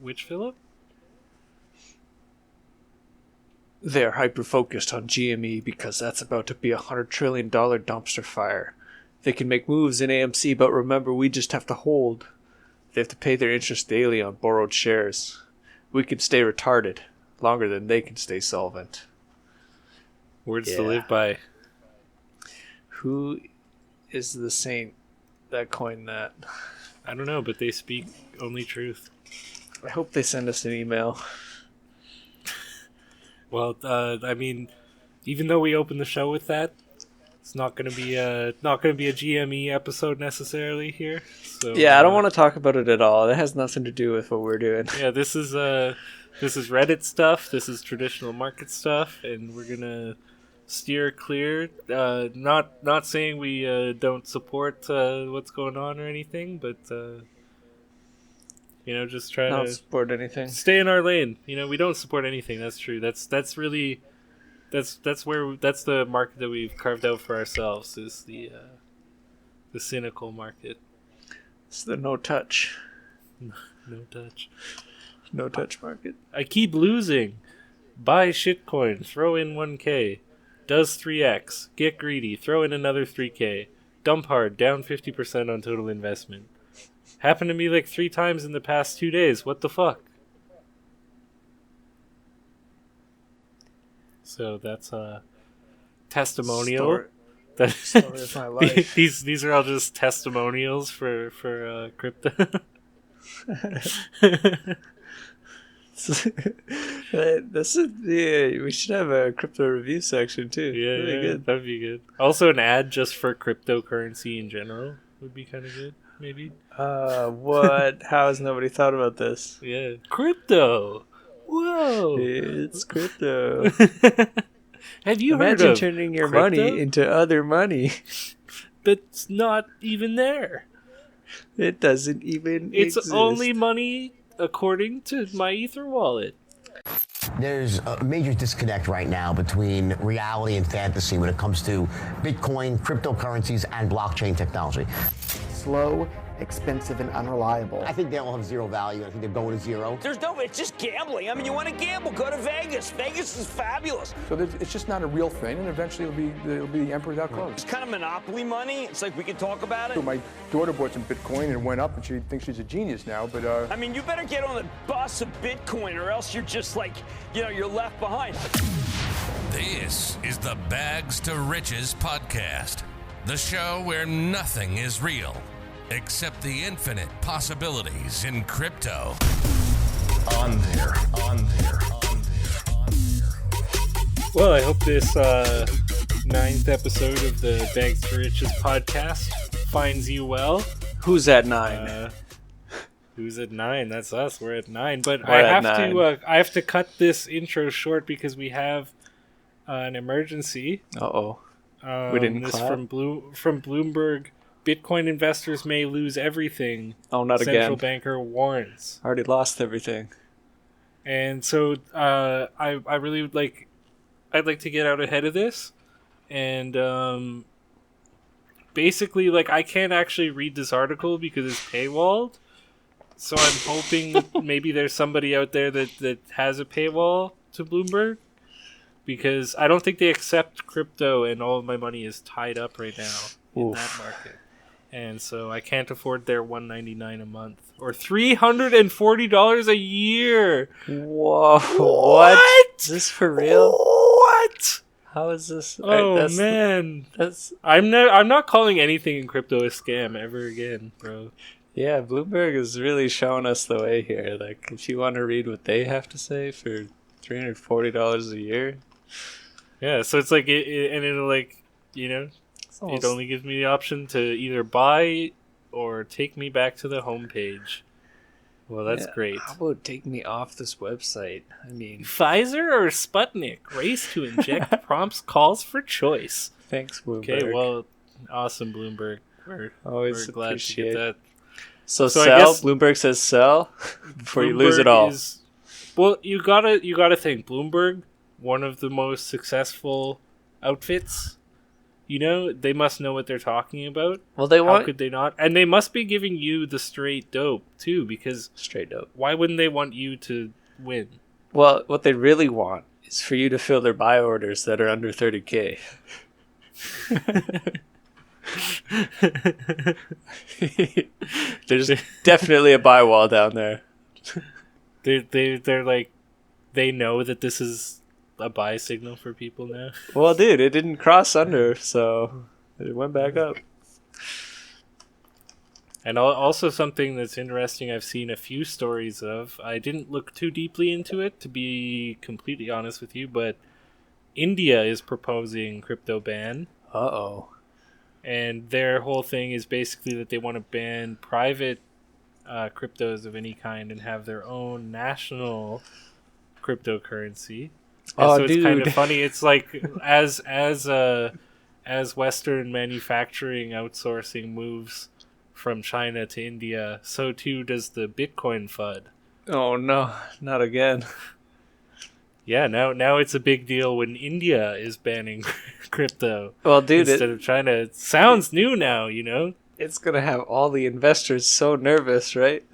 which Philip? They're hyper-focused on GME because that's about to be a $100 trillion dumpster fire. They can make moves in AMC, but remember, we just have to hold. They have to pay their interest daily on borrowed shares. We can stay retarded longer than they can stay solvent. Words to live by. Who is the saint that coined that? I don't know, but they speak only truth. I hope they send us an email. Well, I mean, even though we opened the show with that, it's not going to be a GME episode necessarily here. So yeah, I don't want to talk about it at all. It has nothing to do with what we're doing. Yeah, this is Reddit stuff. This is traditional market stuff, and we're gonna steer clear. Not saying we don't support what's going on or anything, but just try Not to support anything. Stay in our lane. We don't support anything. That's true. That's the market that we've carved out for ourselves, is the cynical market. It's the no touch. No touch. No touch market. I keep losing. Buy shitcoin. Throw in 1K. Does 3x. Get greedy. Throw in another 3K. Dump hard. Down 50% on total investment. Happened to me like 3 times in the past 2 days. What the fuck? So that's a testimonial. Story of my life. These are all just testimonials for crypto. We should have a crypto review section too. Yeah, really good. That'd be good. Also, an ad just for cryptocurrency in general would be kind of good, maybe. What? How has nobody thought about this? Yeah, crypto. Whoa, it's crypto. Have you Imagine heard of turning your crypto? money into other money? That's not even there. It doesn't even exist. Only money according to my Ether wallet. There's a major disconnect right now between reality and fantasy when it comes to Bitcoin, cryptocurrencies, and blockchain technology. Slow, expensive, and unreliable. I think they all have zero value. I think they're going to zero. It's just gambling. I mean, you want to gamble, go to Vegas. Vegas is fabulous. So it's just not a real thing, and eventually it'll be the emperor's outclothes. It's kind of monopoly money. It's like we can talk about it. So my daughter bought some Bitcoin and it went up, and she thinks she's a genius now, but I mean, you better get on the bus of Bitcoin, or else you're just like, you're left behind. This is the Bags to Riches podcast, the show where nothing is real except the infinite possibilities in crypto. On there. Well, I hope this 9th episode of the Bags to Riches podcast finds you well. Who's at 9? Who's at 9? That's us. We're at 9. But We're I have to cut this intro short because we have an emergency. Uh-oh. We didn't this clap? from Bloomberg. Bitcoin investors may lose everything. Oh, not Central again. banker warns. Already lost everything. And so I really would like... I'd like to get out ahead of this. And basically, I can't actually read this article because it's paywalled. So I'm hoping maybe there's somebody out there that has a paywall to Bloomberg. Because I don't think they accept crypto, and all of my money is tied up right now in that market. And so I can't afford their $199 a month or $340 a year. Whoa! What? Is this for real? What? How is this? Oh man, I'm not calling anything in crypto a scam ever again, bro. Yeah, Bloomberg is really showing us the way here. If you want to read what they have to say for $340 a year. Yeah, so it's it'll it only gives me the option to either buy or take me back to the homepage. Well, that's great. How about take me off this website? I mean, Pfizer or Sputnik? Race to inject prompts calls for choice. Thanks, Bloomberg. Okay, well, awesome, Bloomberg. We're glad to get that. So sell? Bloomberg says sell before you lose it all. Well, you gotta think. Bloomberg, one of the most successful outfits You know, they must know what they're talking about. Well, they How want could they not? And they must be giving you the straight dope too, because straight dope. why wouldn't they want you to win? Well, what they really want is for you to fill their buy orders that are under 30K. There's definitely a buy wall down there. They're like, they know that this is a buy signal for people now. Well, dude, it didn't cross under, so it went back up. And also something that's interesting, I've seen a few stories of. I didn't look too deeply into it, to be completely honest with you, but India is proposing crypto ban. Uh-oh. And their whole thing is basically that they want to ban private cryptos of any kind and have their own national cryptocurrency. And Oh, so it's dude. kind of funny. It's like as Western manufacturing outsourcing moves from China to India, so too does the Bitcoin FUD. Oh, no. Not again. Yeah, now it's a big deal when India is banning crypto Well, dude, instead of China. It sounds new now, you know? it's going to have all the investors so nervous, right?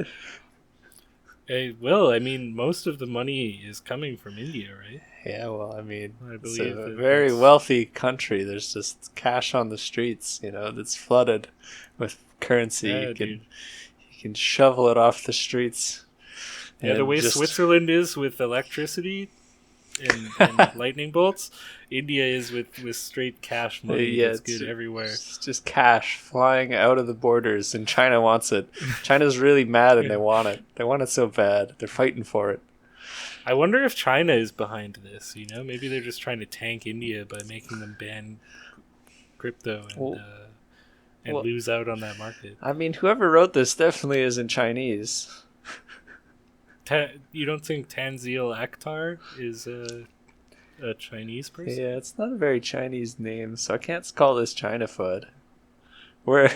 It will. I mean, most of the money is coming from India, right? Yeah, well, I mean, I it's believe a that very that's- wealthy country. There's just cash on the streets, that's flooded with currency. Yeah, you dude. can shovel it off the streets. Yeah, the and way just- Switzerland is with electricity and lightning bolts, India is with straight cash money. Yeah, That's it's good everywhere. It's just cash flying out of the borders, and China wants it. China's really mad, and they want it. They want it so bad. They're fighting for it. I wonder if China is behind this. You know, maybe they're just trying to tank India by making them ban crypto and well- lose out on that market. I mean, whoever wrote this definitely isn't Chinese. You don't think Tanzil Akhtar is a Chinese person? Yeah, it's not a very Chinese name, so I can't call this China FUD. Where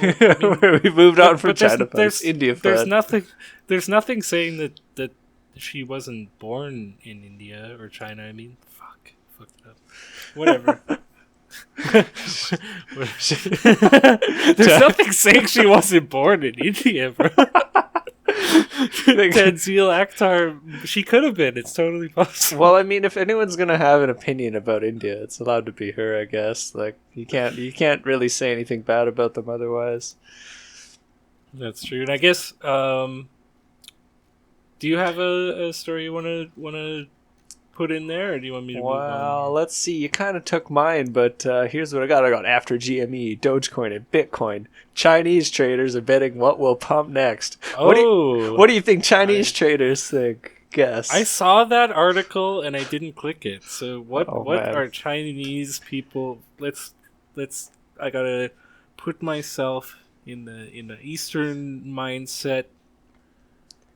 we moved on from China FUD, it's India FUD. There's nothing saying that she wasn't born in India or China. I mean, fucked it up. Whatever. There's nothing saying she wasn't born in India, bro. Tanzil Akhtar, she could have been. It's totally possible. Well, I mean, if anyone's gonna have an opinion about India, it's allowed to be her, I guess. Like you can't really say anything bad about them otherwise. That's true. And I guess, do you have a story you wanna put in there, or do you want me to move Well, on? let's see. You kind of took mine, but here's what I got. I got after GME, Dogecoin, and Bitcoin. Chinese traders are betting what will pump next. What do you think Chinese traders think? Guess. I saw that article and I didn't click it. So what man. are Chinese people? Let's I gotta put myself in the Eastern mindset.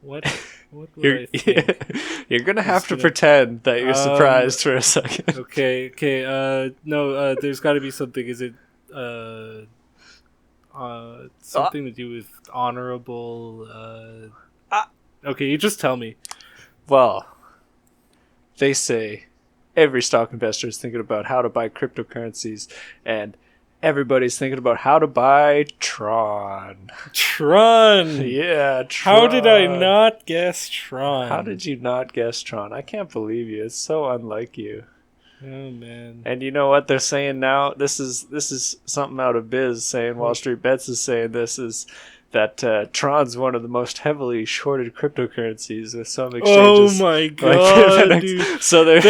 What would I think? You're gonna have to gonna- pretend that you're surprised for a second. Okay. No. There's got to be something. Is it something to do with honorable? Okay, you just tell me. Well, they say every stock investor is thinking about how to buy cryptocurrencies, and everybody's thinking about how to buy Tron. Tron. Yeah, Tron. How did I not guess Tron? How did you not guess Tron? I can't believe you. It's so unlike you. Oh man. And you know what they're saying now? This is something out of Biz saying. Wall Street Bets is saying this is that Tron's one of the most heavily shorted cryptocurrencies with some exchanges. Oh my god, dude. So they're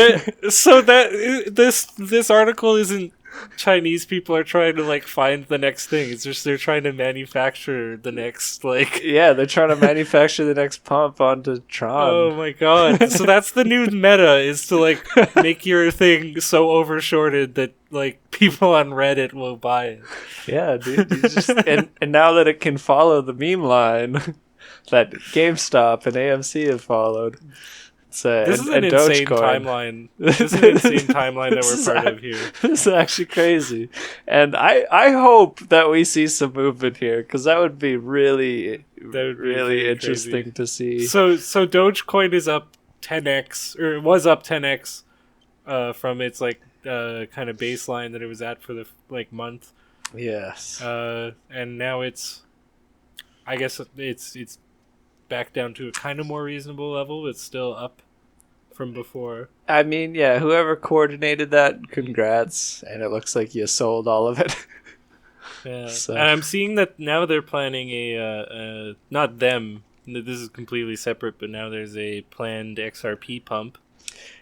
This article isn't Chinese people are trying to like find the next thing. It's just they're trying to manufacture the next like. yeah, they're trying to manufacture the next pump onto Tron. Oh my god! So that's the new meta, is to like make your thing so overshorted that like people on Reddit will buy it. Yeah, dude. You just, and now that it can follow the meme line that GameStop and AMC have followed. This is an insane timeline. This is an insane timeline that we're part of here. This is actually crazy. And I hope that we see some movement here, because that would be really, really interesting crazy to see. So Dogecoin is up 10x, or it was up 10x from its like kind of baseline that it was at for the month. Yes. And now I guess it's back down to a kind of more reasonable level. It's still up from before. I mean, yeah, whoever coordinated that, congrats. And it looks like you sold all of it. Yeah. So. And I'm seeing that now they're planning not them. This is completely separate, but now there's a planned XRP pump.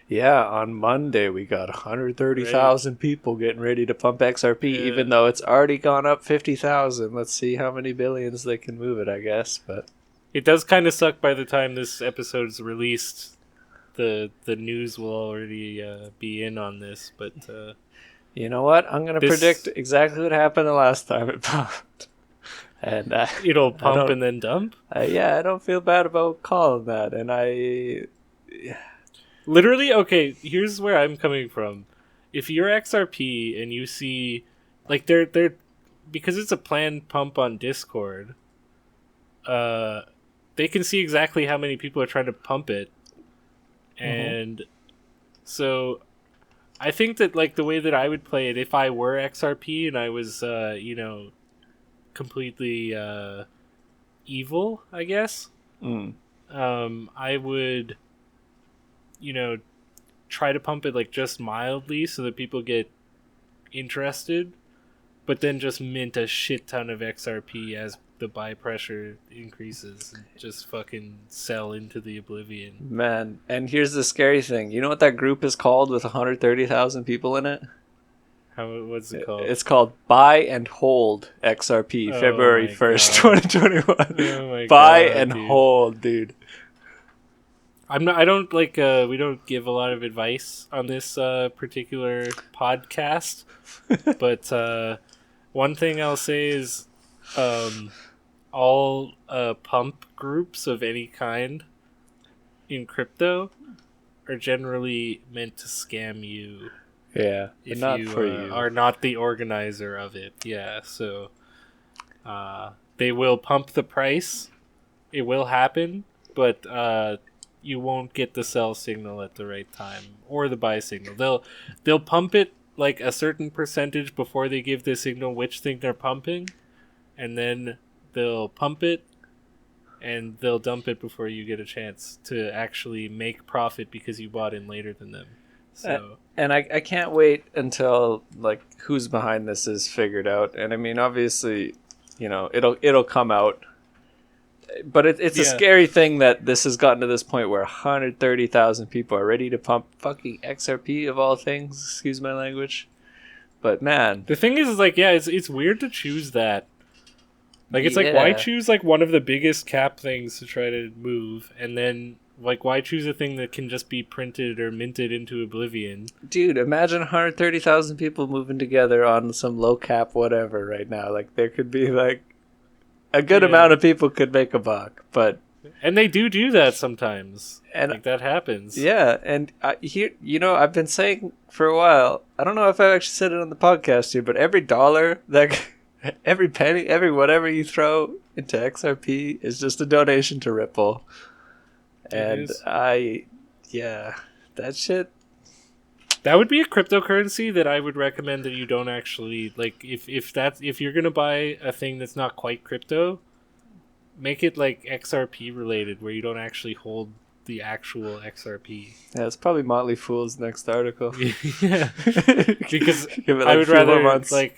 Yeah, on Monday we got 130,000 people getting ready to pump XRP, even though it's already gone up 50,000. Let's see how many billions they can move it, I guess. But it does kind of suck by the time this episode is released. The news will already be in on this, but you know what? I'm going to predict exactly what happened the last time it pumped. And it'll pump and then dump? Yeah, I don't feel bad about calling that. And literally, okay, here's where I'm coming from. If you're XRP and you see, like, they're because it's a planned pump on Discord, they can see exactly how many people are trying to pump it. And so I think that, like, the way that I would play it, if I were XRP and I was, completely evil, I guess, I would, try to pump it, like, just mildly so that people get interested, but then just mint a shit ton of XRP as the buy pressure increases and just fucking sell into the oblivion. Man, and here's the scary thing. You know what that group is called with 130,000 people in it? What's it called? It's called Buy and Hold XRP, February 1st, 2021. Oh my Buy God, and dude. hold, dude. I don't like we don't give a lot of advice on this particular podcast, but one thing I'll say is all pump groups of any kind in crypto are generally meant to scam you. Yeah, if not you, for you. Are not the organizer of it. Yeah, so they will pump the price. It will happen, but you won't get the sell signal at the right time or the buy signal. They'll pump it like a certain percentage before they give the signal which thing they're pumping, and then they'll pump it and they'll dump it before you get a chance to actually make profit because you bought in later than them. So and I can't wait until, like, who's behind this is figured out. And I mean, obviously, it'll come out. But it's a scary thing that this has gotten to this point where 130,000 people are ready to pump fucking XRP of all things. Excuse my language. But man, the thing is like, yeah, it's weird to choose that. Like, it's like, why choose like one of the biggest cap things to try to move, and then like, why choose a thing that can just be printed or minted into oblivion? Dude, imagine 130,000 people moving together on some low cap whatever right now. Like, there could be like a good amount of people could make a buck, and they do that sometimes, and like, that happens. Yeah, and here, I've been saying for a while. I don't know if I actually said it on the podcast here, but every dollar every penny, every whatever you throw into XRP is just a donation to Ripple. And that shit. That would be a cryptocurrency that I would recommend that you don't actually like. If you're gonna buy a thing that's not quite crypto, make it like XRP related, where you don't actually hold the actual XRP. Yeah, it's probably Motley Fool's next article. Yeah, because Give it, I would rather months. like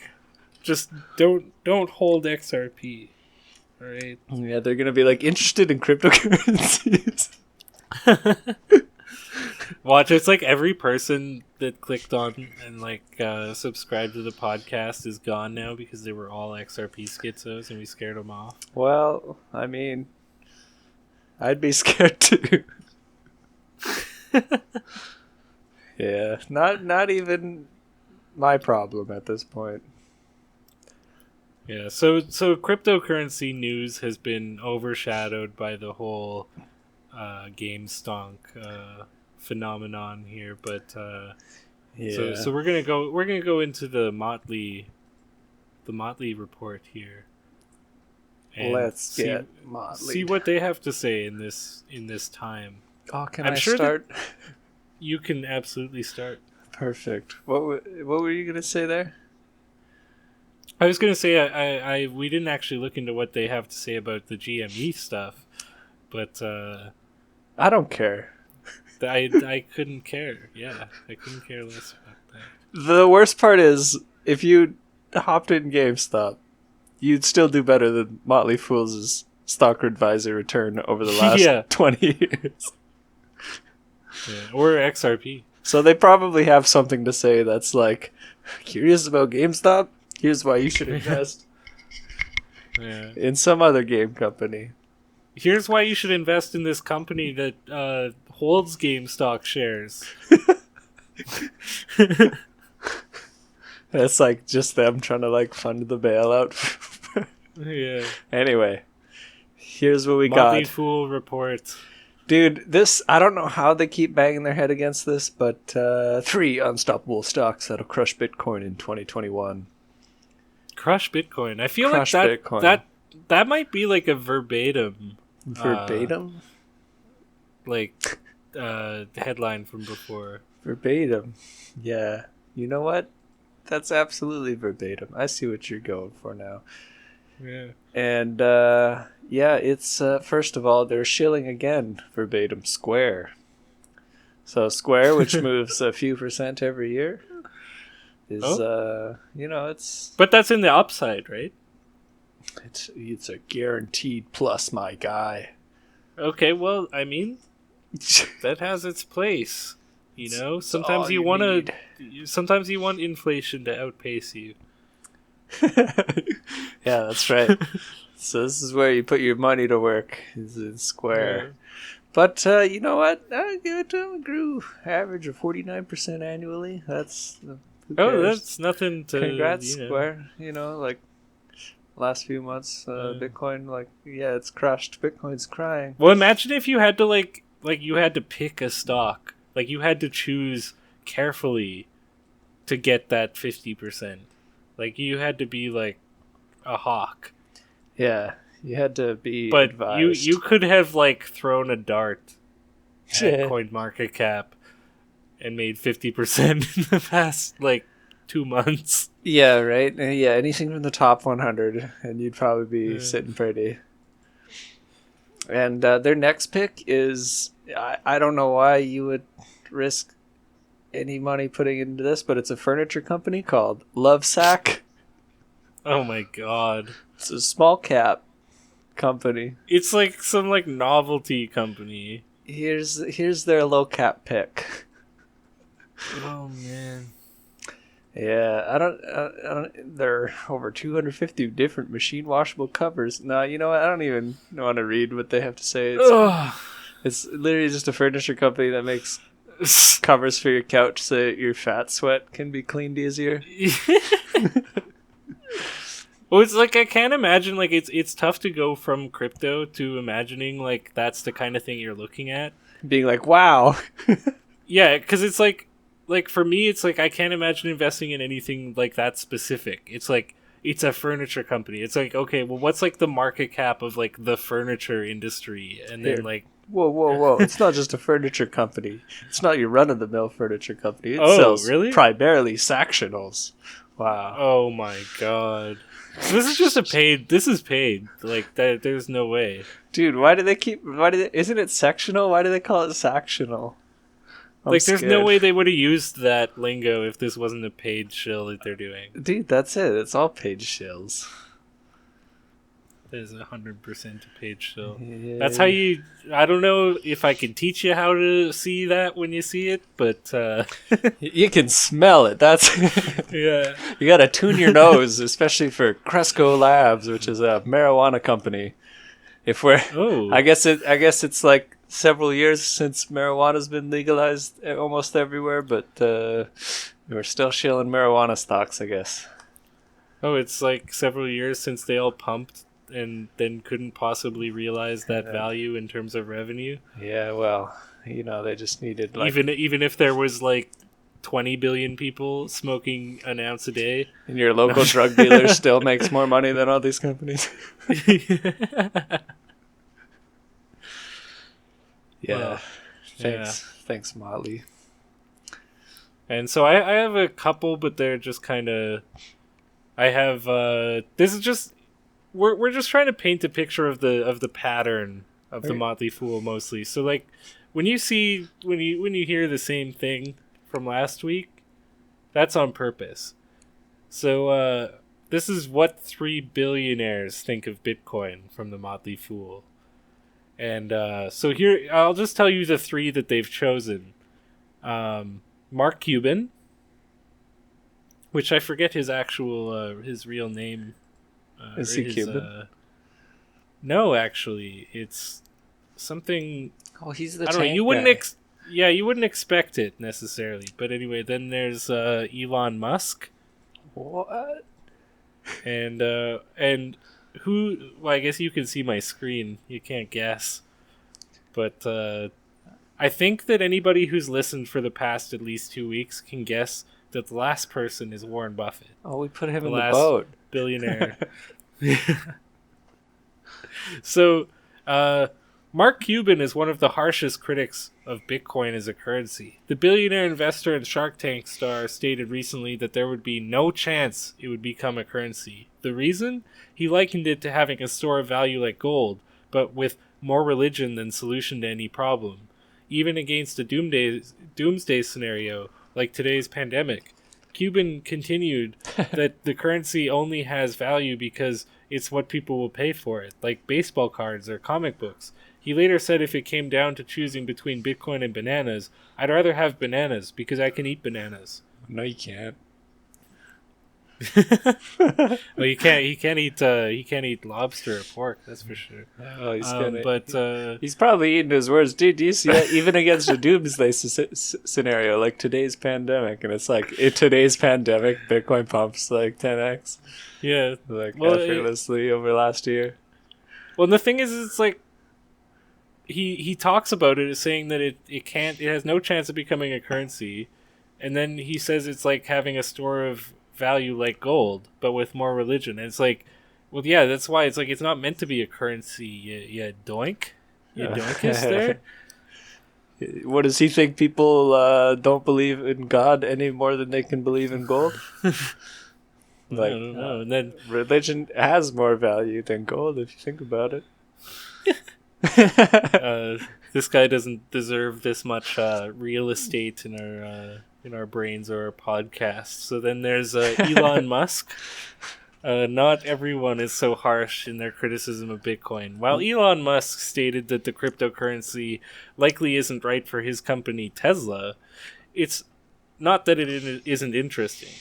just don't hold XRP. All right. Yeah, they're gonna be like interested in cryptocurrencies. Watch, it's like every person that clicked on and like subscribed to the podcast is gone now because they were all XRP schizos and we scared them off. Well, I mean, I'd be scared too. Yeah, not even my problem at this point. Yeah, so cryptocurrency news has been overshadowed by the whole game stonk phenomenon here, but so we're gonna go into the motley report here. And Let's get motley. See what they have to say in this time. Oh, can I'm I sure start? You can absolutely start. Perfect. What were you gonna say there? I was gonna say we didn't actually look into what they have to say about the GME stuff, but I don't care. I couldn't care. Yeah, I couldn't care less about that. The worst part is, if you hopped in GameStop, you'd still do better than Motley Fool's stock advisor return over the last 20 years. Yeah, or XRP. So they probably have something to say that's like, curious about GameStop? Here's why you should invest in some other game company. Here's why you should invest in this company that holds GameStop shares. It's like just them trying to like fund the bailout. Yeah. Anyway, here's what we Motley got. Fool report. Dude, this, I don't know how they keep banging their head against this, but 3 unstoppable stocks that'll crush Bitcoin in 2021. Crush Bitcoin. I feel Crush like Bitcoin. that might be like a verbatim headline from before. Verbatim. Yeah. You know what? That's absolutely verbatim. I see what you're going for now. Yeah. And it's first of all, they're shilling again verbatim Square. So Square, which moves a few % every year, is it's. But that's in the upside, right? It's a guaranteed plus, my guy. Okay, well, I mean, that has its place. You know, sometimes sometimes you want inflation to outpace you. Yeah, that's right. So this is where you put your money to work, is in Square. Yeah. But you know what? I give it to them. It grew average of 49% annually. That's that's nothing to. Congrats, Square. You know, like last few months, Bitcoin, it's crushed. Bitcoin's crying. Well, imagine if you had to you had to pick a stock. Like, you had to choose carefully to get that 50%. Like, you had to be, like, a hawk. Yeah, you had to be But advised. you could have, like, thrown a dart at CoinMarketCap and made 50% in the past, 2 months. Yeah, right? Yeah, anything from the top 100, and you'd probably be sitting pretty. And their next pick is... I don't know why you would risk any money putting into this, but it's a furniture company called Lovesack. Oh my god. It's a small cap company. It's like some novelty company. Here's their low cap pick. Oh man. Yeah, I don't. There are over 250 different machine washable covers. No, you know what? I don't even want to read what they have to say. It's literally just a furniture company that makes covers for your couch so that your fat sweat can be cleaned easier. Well, it's I can't imagine, it's tough to go from crypto to imagining, that's the kind of thing you're looking at. Being wow. Yeah, because it's for me, it's I can't imagine investing in anything that specific. It's it's a furniture company. It's okay, well, what's the market cap of the furniture industry? And then Whoa. It's not just a furniture company. It's not your run-of-the-mill furniture company. It sells primarily Sactionals. Wow. Oh my god. So this is just paid. There's no way. Dude, isn't it sectional? Why do they call it Sactional? There's no way they would have used that lingo if this wasn't a paid shill that they're doing. Dude, that's it. It's all paid shills. That is 100% a paid shill. Yeah. That's how you... I don't know if I can teach you how to see that when you see it, but... You can smell it. That's... Yeah. You gotta tune your nose, especially for Cresco Labs, which is a marijuana company. I guess it's several years since marijuana's been legalized almost everywhere, but we're still shilling marijuana stocks, I guess. Oh, it's several years since they all pumped and then couldn't possibly realize that value in terms of revenue. Yeah, well, they just needed even if there was 20 billion people smoking an ounce a day, and your local drug dealer still makes more money than all these companies. Yeah. Thanks, Motley. And so I have a couple, but they're just kind of. I have this is just we're just trying to paint a picture of the pattern of the Motley Fool mostly. So like when you hear the same thing from last week, that's on purpose. So this is what 3 billionaires think of Bitcoin from the Motley Fool. And so here I'll just tell you the 3 that they've chosen. Mark Cuban, which I forget his actual his real name. Is he Cuban? No, actually, it's something. Oh, he's the. I don't know. You wouldn't. You wouldn't expect it necessarily. But anyway, then there's Elon Musk. What? And who? Well, I guess you can see my screen. You can't guess, but I think that anybody who's listened for the past at least 2 weeks can guess that the last person is Warren Buffett. Oh, we put him the in the last boat. Billionaire. So, Mark Cuban is one of the harshest critics of Bitcoin as a currency. The billionaire investor and Shark Tank star stated recently that there would be no chance it would become a currency. The reason? He likened it to having a store of value like gold, but with more religion than solution to any problem. Even against a doomsday scenario like today's pandemic. Cuban continued that the currency only has value because it's what people will pay for it, like baseball cards or comic books. He later said if it came down to choosing between Bitcoin and bananas, I'd rather have bananas because I can eat bananas. No, you can't. Well, you can't. He can't eat lobster or pork. That's for sure. Oh, he's gonna. But he's probably eating his words, dude. Do you see that? Even against a doomsday scenario like today's pandemic, and it's like in today's pandemic, Bitcoin pumps like 10x. Yeah, like effortlessly over last year. Well, and the thing is, it's like he talks about it as saying that it has no chance of becoming a currency, and then he says it's like having a store of value like gold, but with more religion. And it's like, well, yeah, that's why it's like it's not meant to be a currency. You doink, you doinkus there. What does he think? People don't believe in God any more than they can believe in gold. Like, I don't know. And then religion has more value than gold if you think about it. This guy doesn't deserve this much real estate in our brains or our podcasts. So then there's Elon Musk. Not everyone is so harsh in their criticism of Bitcoin. While Elon Musk stated that the cryptocurrency likely isn't right for his company Tesla, it's not that it isn't interesting.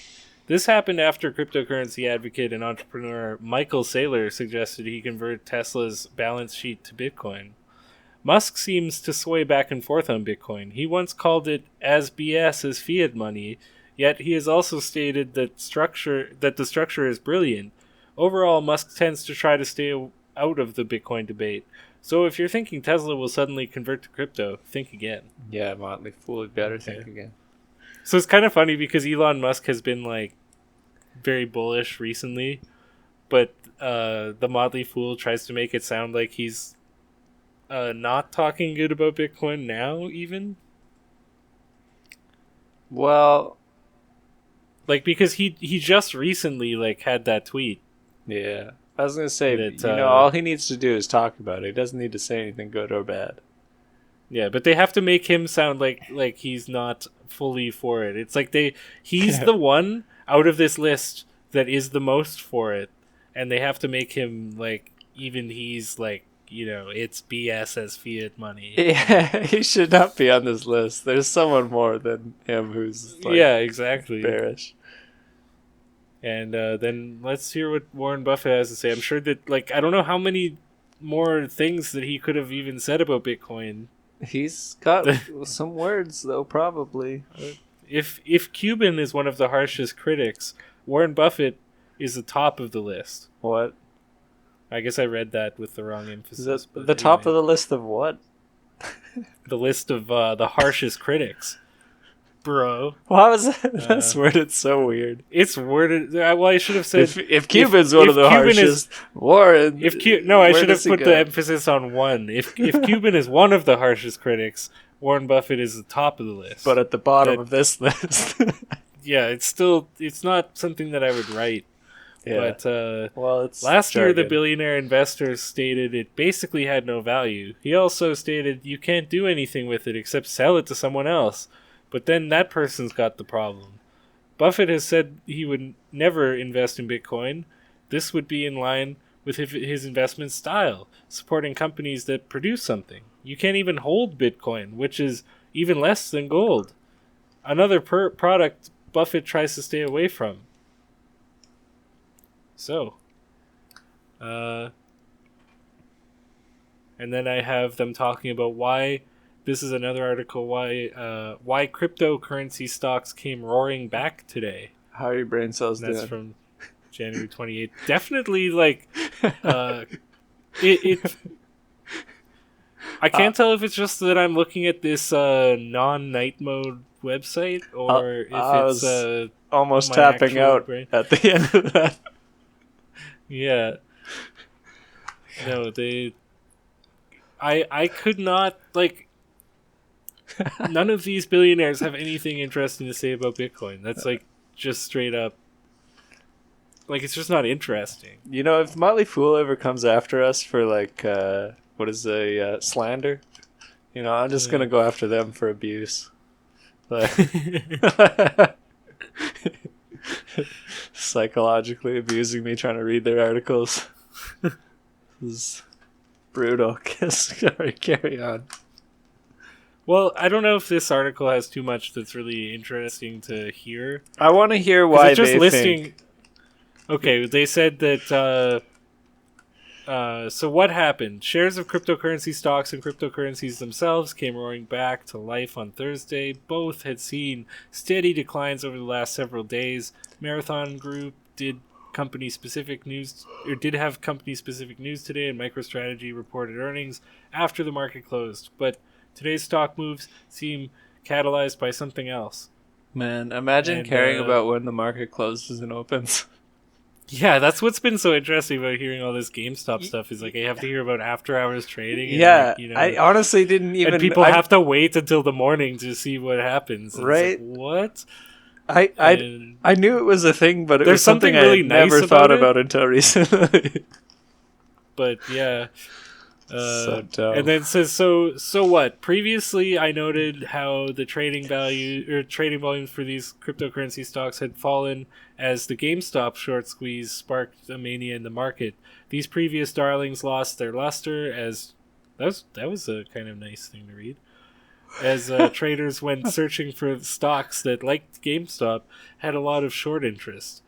This happened after cryptocurrency advocate and entrepreneur Michael Saylor suggested he convert Tesla's balance sheet to Bitcoin. Musk seems to sway back and forth on Bitcoin. He once called it as BS as fiat money, yet he has also stated that the structure is brilliant. Overall, Musk tends to try to stay out of the Bitcoin debate. So if you're thinking Tesla will suddenly convert to crypto, think again. Yeah, Motley Fool, you better think again. So it's kind of funny because Elon Musk has been like very bullish recently, but the Motley Fool tries to make it sound like he's not talking good about Bitcoin now, even. Well, like because he just recently like had that tweet. Yeah, I was gonna say that all he needs to do is talk about it. He doesn't need to say anything good or bad. Yeah, but they have to make him sound like he's not fully for it. It's like he's the one out of this list that is the most for it, and they have to make him like even he's like, you know, it's BS as fiat money. Yeah, he should not be on this list. There's someone more than him who's like, yeah, exactly, bearish. And then let's hear what Warren Buffett has to say. I'm sure that I don't know how many more things that he could have even said about Bitcoin. He's got some words, though, probably. If Cuban is one of the harshest critics, Warren Buffett is the top of the list. What? I guess I read that with the wrong emphasis. The top of the list of what? The list of the harshest critics. Bro. Why was that? That's worded so weird. It's worded... Well, I should have said... If Cuban's one of the harshest, Warren... I should have put the emphasis on one. If Cuban is one of the harshest critics, Warren Buffett is the top of the list. But at the bottom of this list. Yeah, it's not something that I would write. Yeah. But well, it's last year, the jargon. billionaire investor stated it basically had no value. He also stated you can't do anything with it except sell it to someone else. But then that person's got the problem. Buffett has said he would never invest in Bitcoin. This would be in line with his investment style, supporting companies that produce something. You can't even hold Bitcoin, which is even less than gold. Another product Buffett tries to stay away from. So, and then I have them talking about why. This is another article why cryptocurrency stocks came roaring back today. How are your brain cells That's doing? from January 28th. Definitely like it. I can't tell if it's just that I'm looking at this non-night mode website or if it's almost my tapping actual out brain. at the end of that. Yeah. No, I could not, like, none of these billionaires have anything interesting to say about Bitcoin. That's, like, just straight up, like, it's just not interesting. You know, if Motley Fool ever comes after us for, like, slander, you know, I'm just going to go after them for abuse. Like, psychologically abusing me trying to read their articles. This is brutal. Sorry, carry on. Well, I don't know if this article has too much that's really interesting to hear. I want to hear why it's just they listing. think. Okay, they said that. So what happened? Shares of cryptocurrency stocks and cryptocurrencies themselves came roaring back to life on Thursday. Both had seen steady declines over the last several days. Marathon Group did have company-specific news today, and MicroStrategy reported earnings after the market closed. But today's stock moves seem catalyzed by something else. Man, imagine caring about when the market closes and opens. Yeah, that's what's been so interesting about hearing all this GameStop stuff is, like, I have to hear about after-hours trading. And, Yeah, like, you know, I honestly didn't even... And people have to wait until the morning to see what happens. And right? It's like, what? I knew it was a thing, but it was something really I had never thought about until recently. But, yeah. So dumb. And then it says, so what? Previously, I noted how the trading volumes for these cryptocurrency stocks had fallen as the GameStop short squeeze sparked a mania in the market. These previous darlings lost their luster as that was a kind of nice thing to read. As traders went searching for stocks that, like GameStop, had a lot of short interest.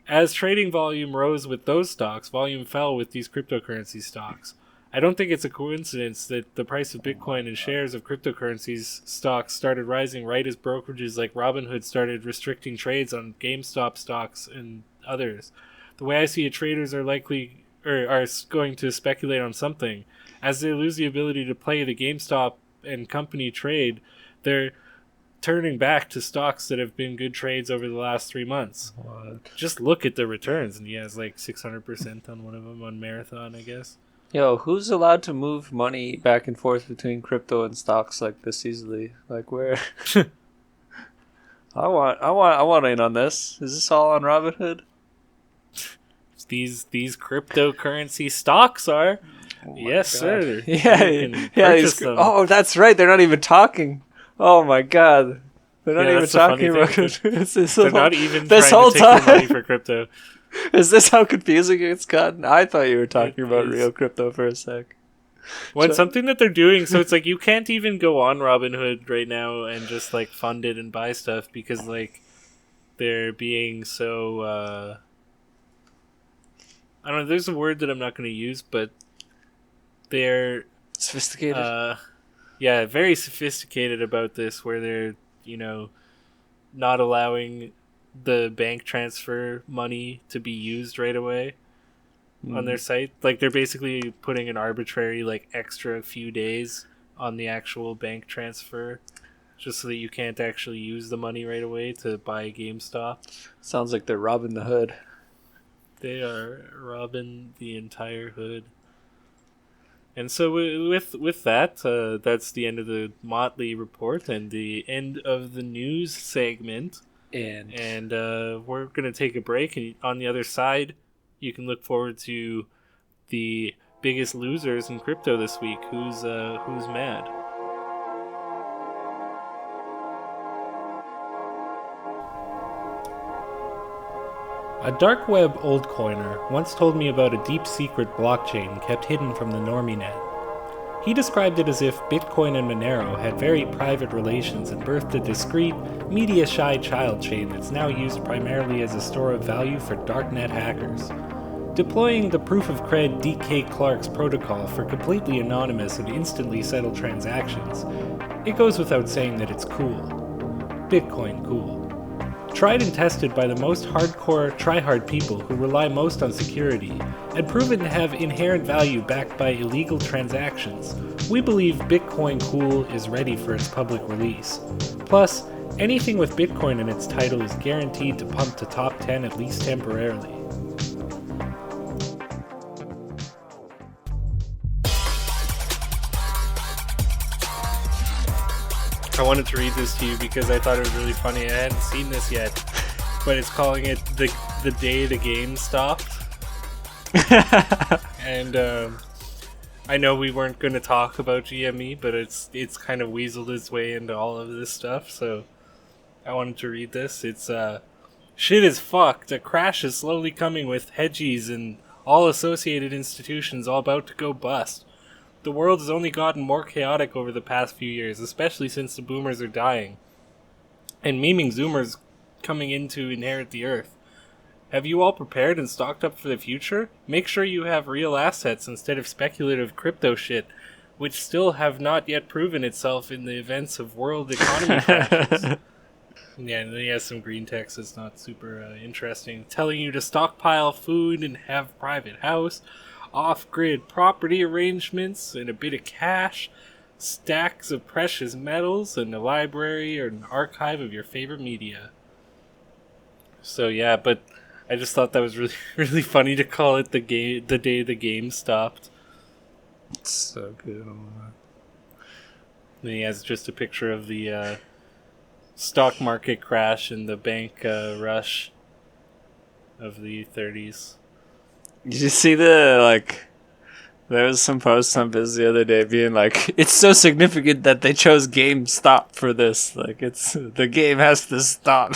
As trading volume rose with those stocks, volume fell with these cryptocurrency stocks. I don't think it's a coincidence that the price of Bitcoin and shares of cryptocurrencies stocks started rising right as brokerages like Robinhood started restricting trades on GameStop stocks and others. The way I see it, traders are going to speculate on something. As they lose the ability to play the GameStop and company trade, they're turning back to stocks that have been good trades over the last 3 months. What? Just look at the returns, and he has like 600% on one of them on Marathon, I guess. Yo, who's allowed to move money back and forth between crypto and stocks like this easily? Like, where? I want in on this. Is this all on Robinhood? These cryptocurrency stocks are. Oh yes, God. sir. Yeah. Oh, that's right. They're not even talking. Oh my God. They're not even talking about it. They're not even this trying whole to take your time. money for crypto. Is this how confusing it's gotten? I thought you were talking about real crypto for a sec. When something that they're doing, so it's like you can't even go on Robinhood right now and just like fund it and buy stuff because like they're being so I don't know, there's a word that I'm not going to use, but they're sophisticated. Yeah, very sophisticated about this, where they're, you know, not allowing the bank transfer money to be used right away on their site. Like, they're basically putting an arbitrary, like, extra few days on the actual bank transfer just so that you can't actually use the money right away to buy GameStop. Sounds like they're robbing the hood. They are robbing the entire hood. And so with that, that's the end of the Motley report and the end of the news segment. And we're going to take a break. And on the other side, you can look forward to the biggest losers in crypto this week. Who's mad? A dark web old coiner once told me about a deep secret blockchain kept hidden from the normie net. He described it as if Bitcoin and Monero had very private relations and birthed a discreet, media-shy child chain that's now used primarily as a store of value for darknet hackers. Deploying the proof of cred DK Clark's protocol for completely anonymous and instantly settled transactions, it goes without saying that it's cool. Bitcoin cool. Tried and tested by the most hardcore, try-hard people who rely most on security, and proven to have inherent value backed by illegal transactions, we believe Bitcoin Cool is ready for its public release. Plus, anything with Bitcoin in its title is guaranteed to pump to top 10 at least temporarily. I wanted to read this to you because I thought it was really funny. I hadn't seen this yet, but it's calling it the day the game stopped. And I know we weren't going to talk about GME, but it's kind of weaseled its way into all of this stuff. So I wanted to read this. It's shit is fucked. A crash is slowly coming with hedgies and all associated institutions all about to go bust. The world has only gotten more chaotic over the past few years, especially since the boomers are dying, and memeing zoomers coming in to inherit the earth. Have you all prepared and stocked up for the future? Make sure you have real assets instead of speculative crypto shit, which still have not yet proven itself in the events of world economy crashes. Yeah, and then he has some green text that's not super interesting, telling you to stockpile food and have private house, off-grid property arrangements, and a bit of cash, stacks of precious metals, and a library or an archive of your favorite media. So yeah, but I just thought that was really, really funny to call it the day the game stopped. It's so good. Then he has just a picture of the stock market crash and the bank rush of the 30s. Did you see there was some post on Biz the other day being like, it's so significant that they chose GameStop for this. Like, the game has to stop.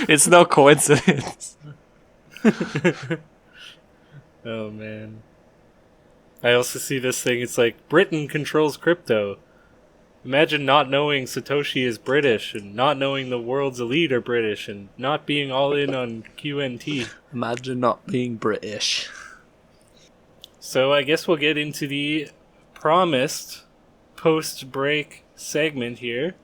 It's no coincidence. Oh, man. I also see this thing, it's like, Britain controls crypto. Imagine not knowing Satoshi is British, and not knowing the world's elite are British, and not being all in on QNT. Imagine not being British. So I guess we'll get into the promised post-break segment here.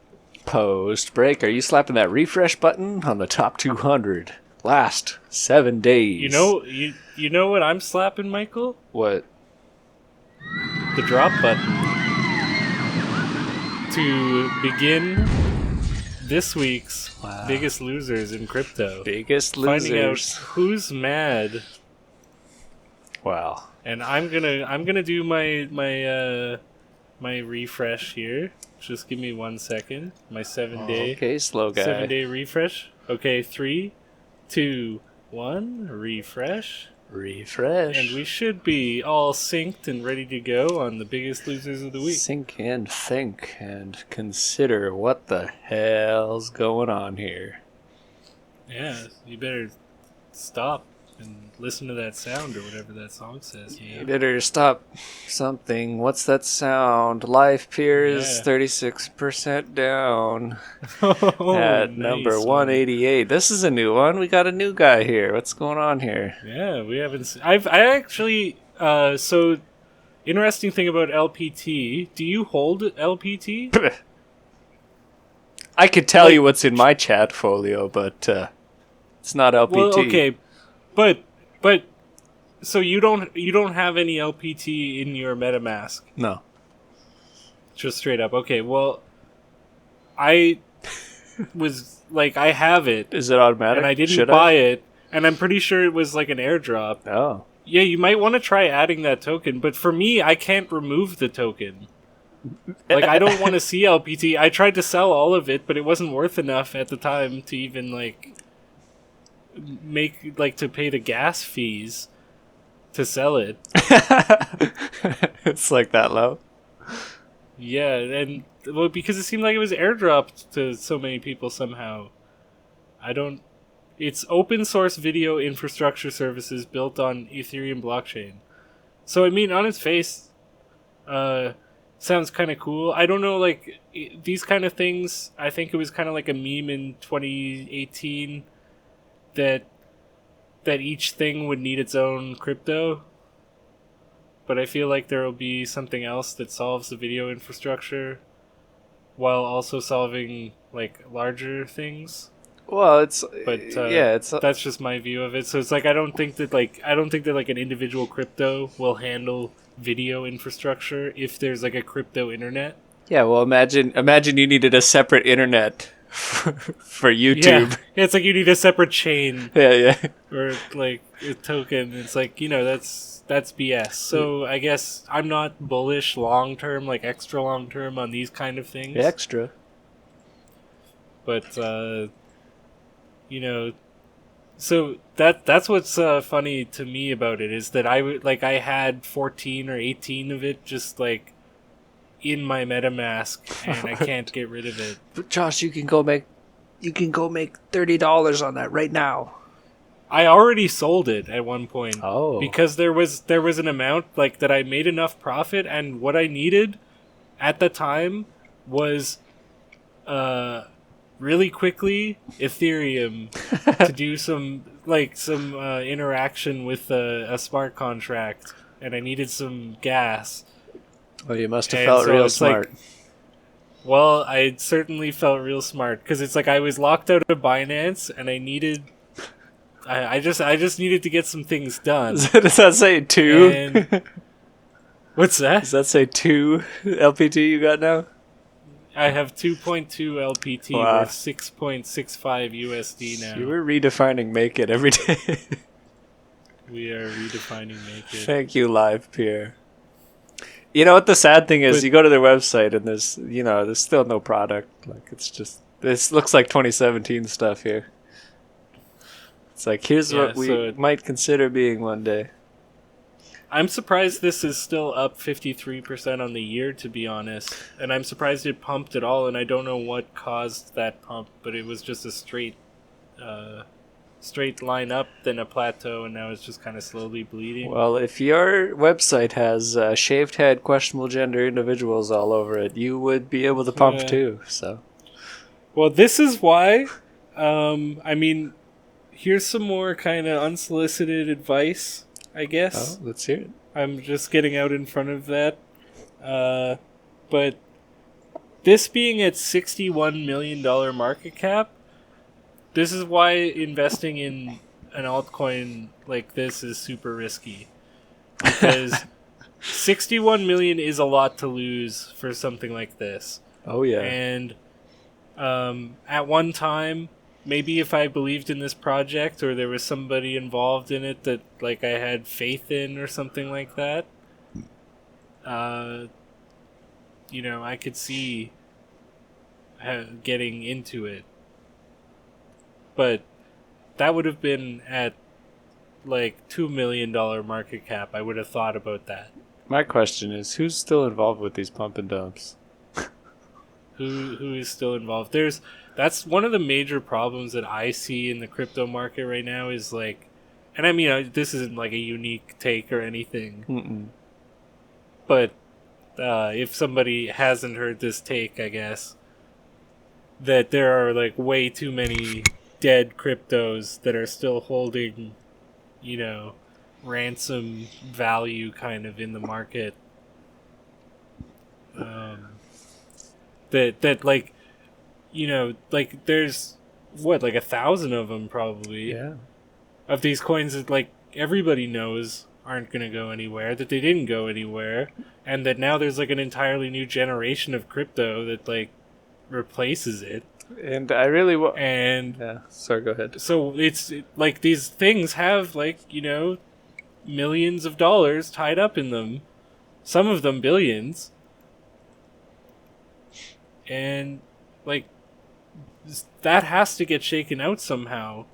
Post-break, are you slapping that refresh button on the top 200? Last 7 days. You know what I'm slapping, Michael? What? The drop button. To begin this week's biggest losers in crypto. Biggest losers. Finding out who's mad. Wow. And I'm gonna do my refresh here. Just give me 1 second. My 7-day. Okay, slow guy. 7-day refresh. Okay, 3, 2, 1. Refresh. Refresh. And we should be all synced and ready to go on the biggest losers of the week. Sync and think and consider what the hell's going on here. Yeah, you better stop and listen to that sound or whatever that song says. You better stop something. What's that sound? Life peers 36% down at number 188. This is a new one. We got a new guy here. What's going on here? Yeah, we haven't. I actually. So, interesting thing about LPT. Do you hold LPT? I could tell you what's in my chat folio, but it's not LPT. Well, okay. But so you don't have any LPT in your MetaMask? No. Just straight up. Okay, well, I was like, I have it. Is it automatic? And I didn't buy it, and I'm pretty sure it was like an airdrop. Oh. Yeah, you might want to try adding that token, but for me, I can't remove the token. Like, I don't want to see LPT. I tried to sell all of it, but it wasn't worth enough at the time to even, like, to pay the gas fees to sell it. It's like that low. Yeah, and, well, because it seemed like it was airdropped to so many people somehow. It's open source video infrastructure services built on Ethereum blockchain. So, I mean, on its face, sounds kind of cool. I don't know, like, these kind of things, I think it was kind of like a meme in 2018 that each thing would need its own crypto. But I feel like there will be something else that solves the video infrastructure while also solving, like, larger things. Well, it's that's just my view of it. So it's like I don't think that like an individual crypto will handle video infrastructure if there's like a crypto internet. Yeah, well, imagine you needed a separate internet for YouTube. Yeah, it's like you need a separate chain. Yeah. Or like a token. It's like, that's BS. So I guess I'm not bullish long term, like extra long term on these kind of things. Extra. But so that's what's funny to me about it is that I had 14 or 18 of it just like in my MetaMask and I can't get rid of it. But Josh, you can go make $30 on that right now. I already sold it at one point. Oh. Because there was an amount like that I made enough profit, and what I needed at the time was really quickly Ethereum to do some interaction with a smart contract, and I needed some gas. Well, you must have felt real smart. Well, I certainly felt real smart because it's like I was locked out of Binance, and I needed. I just needed to get some things done. Does that say 2? And what's that? Does that say 2 LPT you got now? I have 2.2 LPT Wow. worth 6.65 USD now. You were redefining Make It every day. We are redefining Make It. Thank you, Live Pierre. You know what the sad thing is? You go to their website and there's still no product. Like, it's just, this looks like 2017 stuff here. It's like, here's what we might consider being one day. I'm surprised this is still up 53% on the year, to be honest. And I'm surprised it pumped at all, and I don't know what caused that pump, but it was just a straight line up, then a plateau, and now it's just kind of slowly bleeding. Well, if your website has shaved head, questionable gender individuals all over it, you would be able to pump too, so. Well, this is why, I mean, here's some more kind of unsolicited advice, I guess. Oh, let's hear it. I'm just getting out in front of that. But this being at $61 million market cap, this is why investing in an altcoin like this is super risky. Because 61 million is a lot to lose for something like this. Oh, yeah. And at one time, maybe if I believed in this project or there was somebody involved in it that like I had faith in or something like that, I could see getting into it. But that would have been at like $2 million market cap. I would have thought about that. My question is, who's still involved with these pump and dumps? Who is still involved? That's one of the major problems that I see in the crypto market right now is like, and I mean, this isn't like a unique take or anything. Mm-mm. But if somebody hasn't heard this take, I guess, that there are like way too many dead cryptos that are still holding, ransom value kind of in the market. That like, like there's what, like 1,000 of them probably. Yeah. Of these coins that like everybody knows aren't going to go anywhere, that they didn't go anywhere, and that now there's like an entirely new generation of crypto that like replaces it. And I really and yeah, sorry, go ahead. So it's like these things have like, millions of dollars tied up in them. Some of them billions. And, like, that has to get shaken out somehow.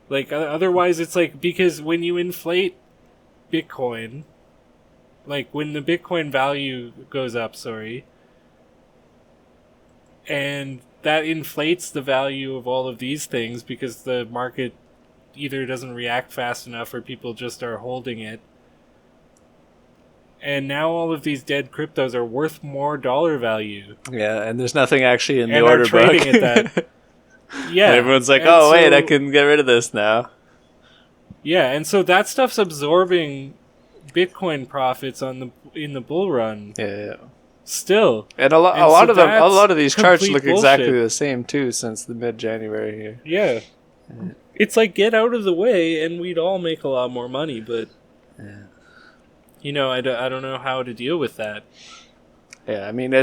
Like, otherwise it's like, because when you inflate Bitcoin, like, when the Bitcoin value goes up, and that inflates the value of all of these things because the market either doesn't react fast enough or people just are holding it. And now all of these dead cryptos are worth more dollar value. Yeah, and there's nothing actually in the And order are trading book. at that. Yeah. And everyone's like, and oh, wait, I can get rid of this now. Yeah, and so that stuff's absorbing Bitcoin profits in the bull run. Yeah. Still. And a lot of these charts complete look bullshit. exactly the same too since the mid-January here. Yeah. It's like, get out of the way and we'd all make a lot more money, but you know, I don't know how to deal with that. Yeah, I mean,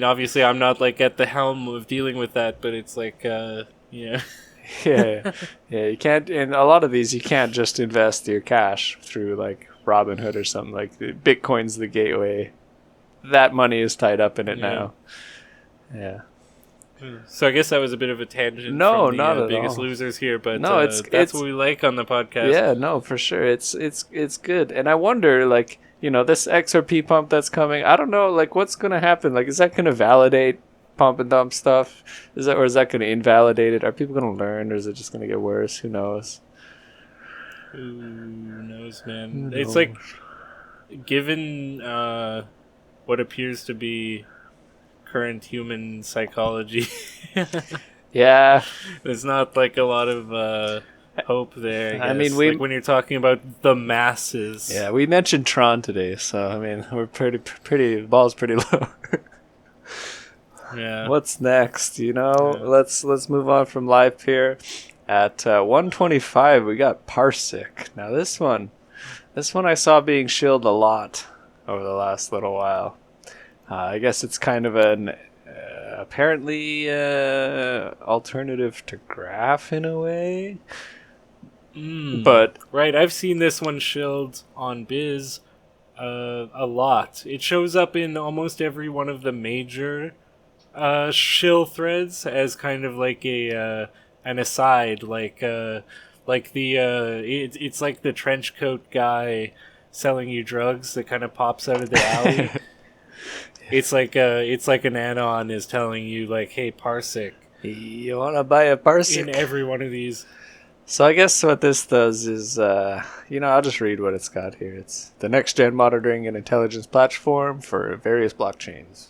obviously I'm not like at the helm of dealing with that, but it's like yeah. yeah, you can't. In a lot of these, you can't just invest your cash through like Robinhood or something. Like Bitcoin's the gateway. That money is tied up in it now. Yeah. So I guess that was a bit of a tangent. No, from the, not at biggest all. losers here, but no, that's what we like on the podcast. Yeah, no, for sure. It's good, and I wonder, like, you know, this XRP pump that's coming. I don't know, like, what's gonna happen? Like, is that gonna validate pump and dump stuff? Is that gonna invalidate it? Are people gonna learn, or is it just gonna get worse? Who knows? Who knows, man? It's like, given what appears to be current human psychology, yeah, there's not like a lot of hope there. I mean, like when you're talking about the masses. Yeah, we mentioned Tron today, so I mean, we're pretty the ball's pretty low. Yeah. What's next? You know, let's move on from life here. At 125, we got Parsec. Now this one I saw being shilled a lot over the last little while. I guess it's kind of an apparently alternative to Graph in a way. But right, I've seen this one shilled on Biz a lot. It shows up in almost every one of the major shill threads as kind of like an aside, it's like the trench coat guy selling you drugs that kind of pops out of the alley. It's like an anon is telling you, like, hey, Parsec, you want to buy a Parsec? In every one of these. So I guess what this does is, I'll just read what it's got here. It's the next-gen monitoring and intelligence platform for various blockchains.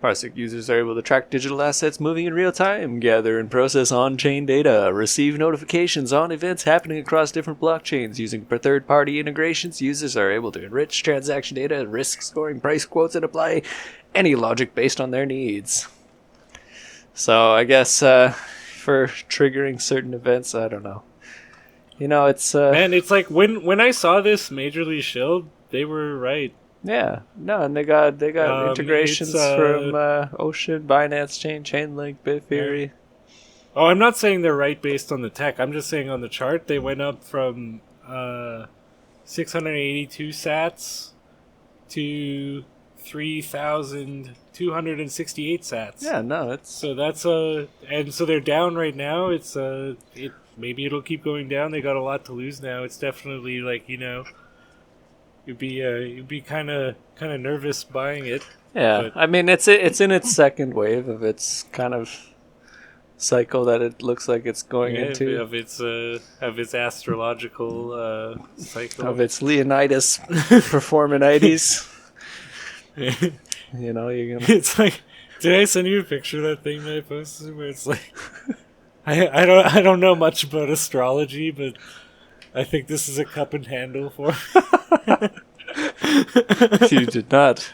Parsec users are able to track digital assets moving in real time, gather and process on-chain data, receive notifications on events happening across different blockchains. Using third-party integrations, users are able to enrich transaction data, risk scoring price quotes, and apply any logic based on their needs. So I guess for triggering certain events, I don't know. You know, it's... Man, it's like when I saw this majorly shilled, they were right. Yeah, no, and they got integrations from Ocean, Binance Chain, Chainlink, Bitfury. Yeah. Oh, I'm not saying they're right based on the tech. I'm just saying on the chart they went up from 682 sats to 3,268 sats. Yeah, no, it's so that's and so they're down right now. It's maybe it'll keep going down. They got a lot to lose now. It's definitely like, you know. You'd be kind of nervous buying it. Yeah, I mean it's in its second wave of its kind of cycle that it looks like it's going into of its astrological cycle of its Leonidas performanitis. You know, you're gonna. It's like, did I send you a picture of that thing that I posted where it's like, I don't know much about astrology, but I think this is a cup and handle for. You did not.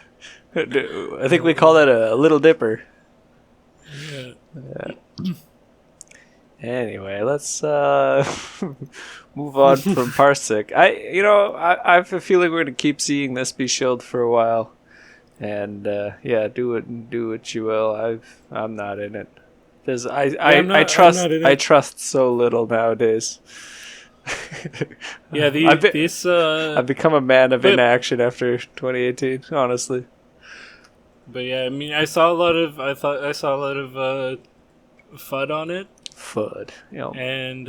I think we call that a little dipper. Yeah. Anyway, let's move on from Parsec. I have a feeling we're gonna keep seeing this be shilled for a while, and do what you will. I'm not in it. I trust so little nowadays. Yeah, I've become a man of inaction after 2018, honestly. But yeah, I mean, I saw a lot of FUD on it. FUD, yeah. And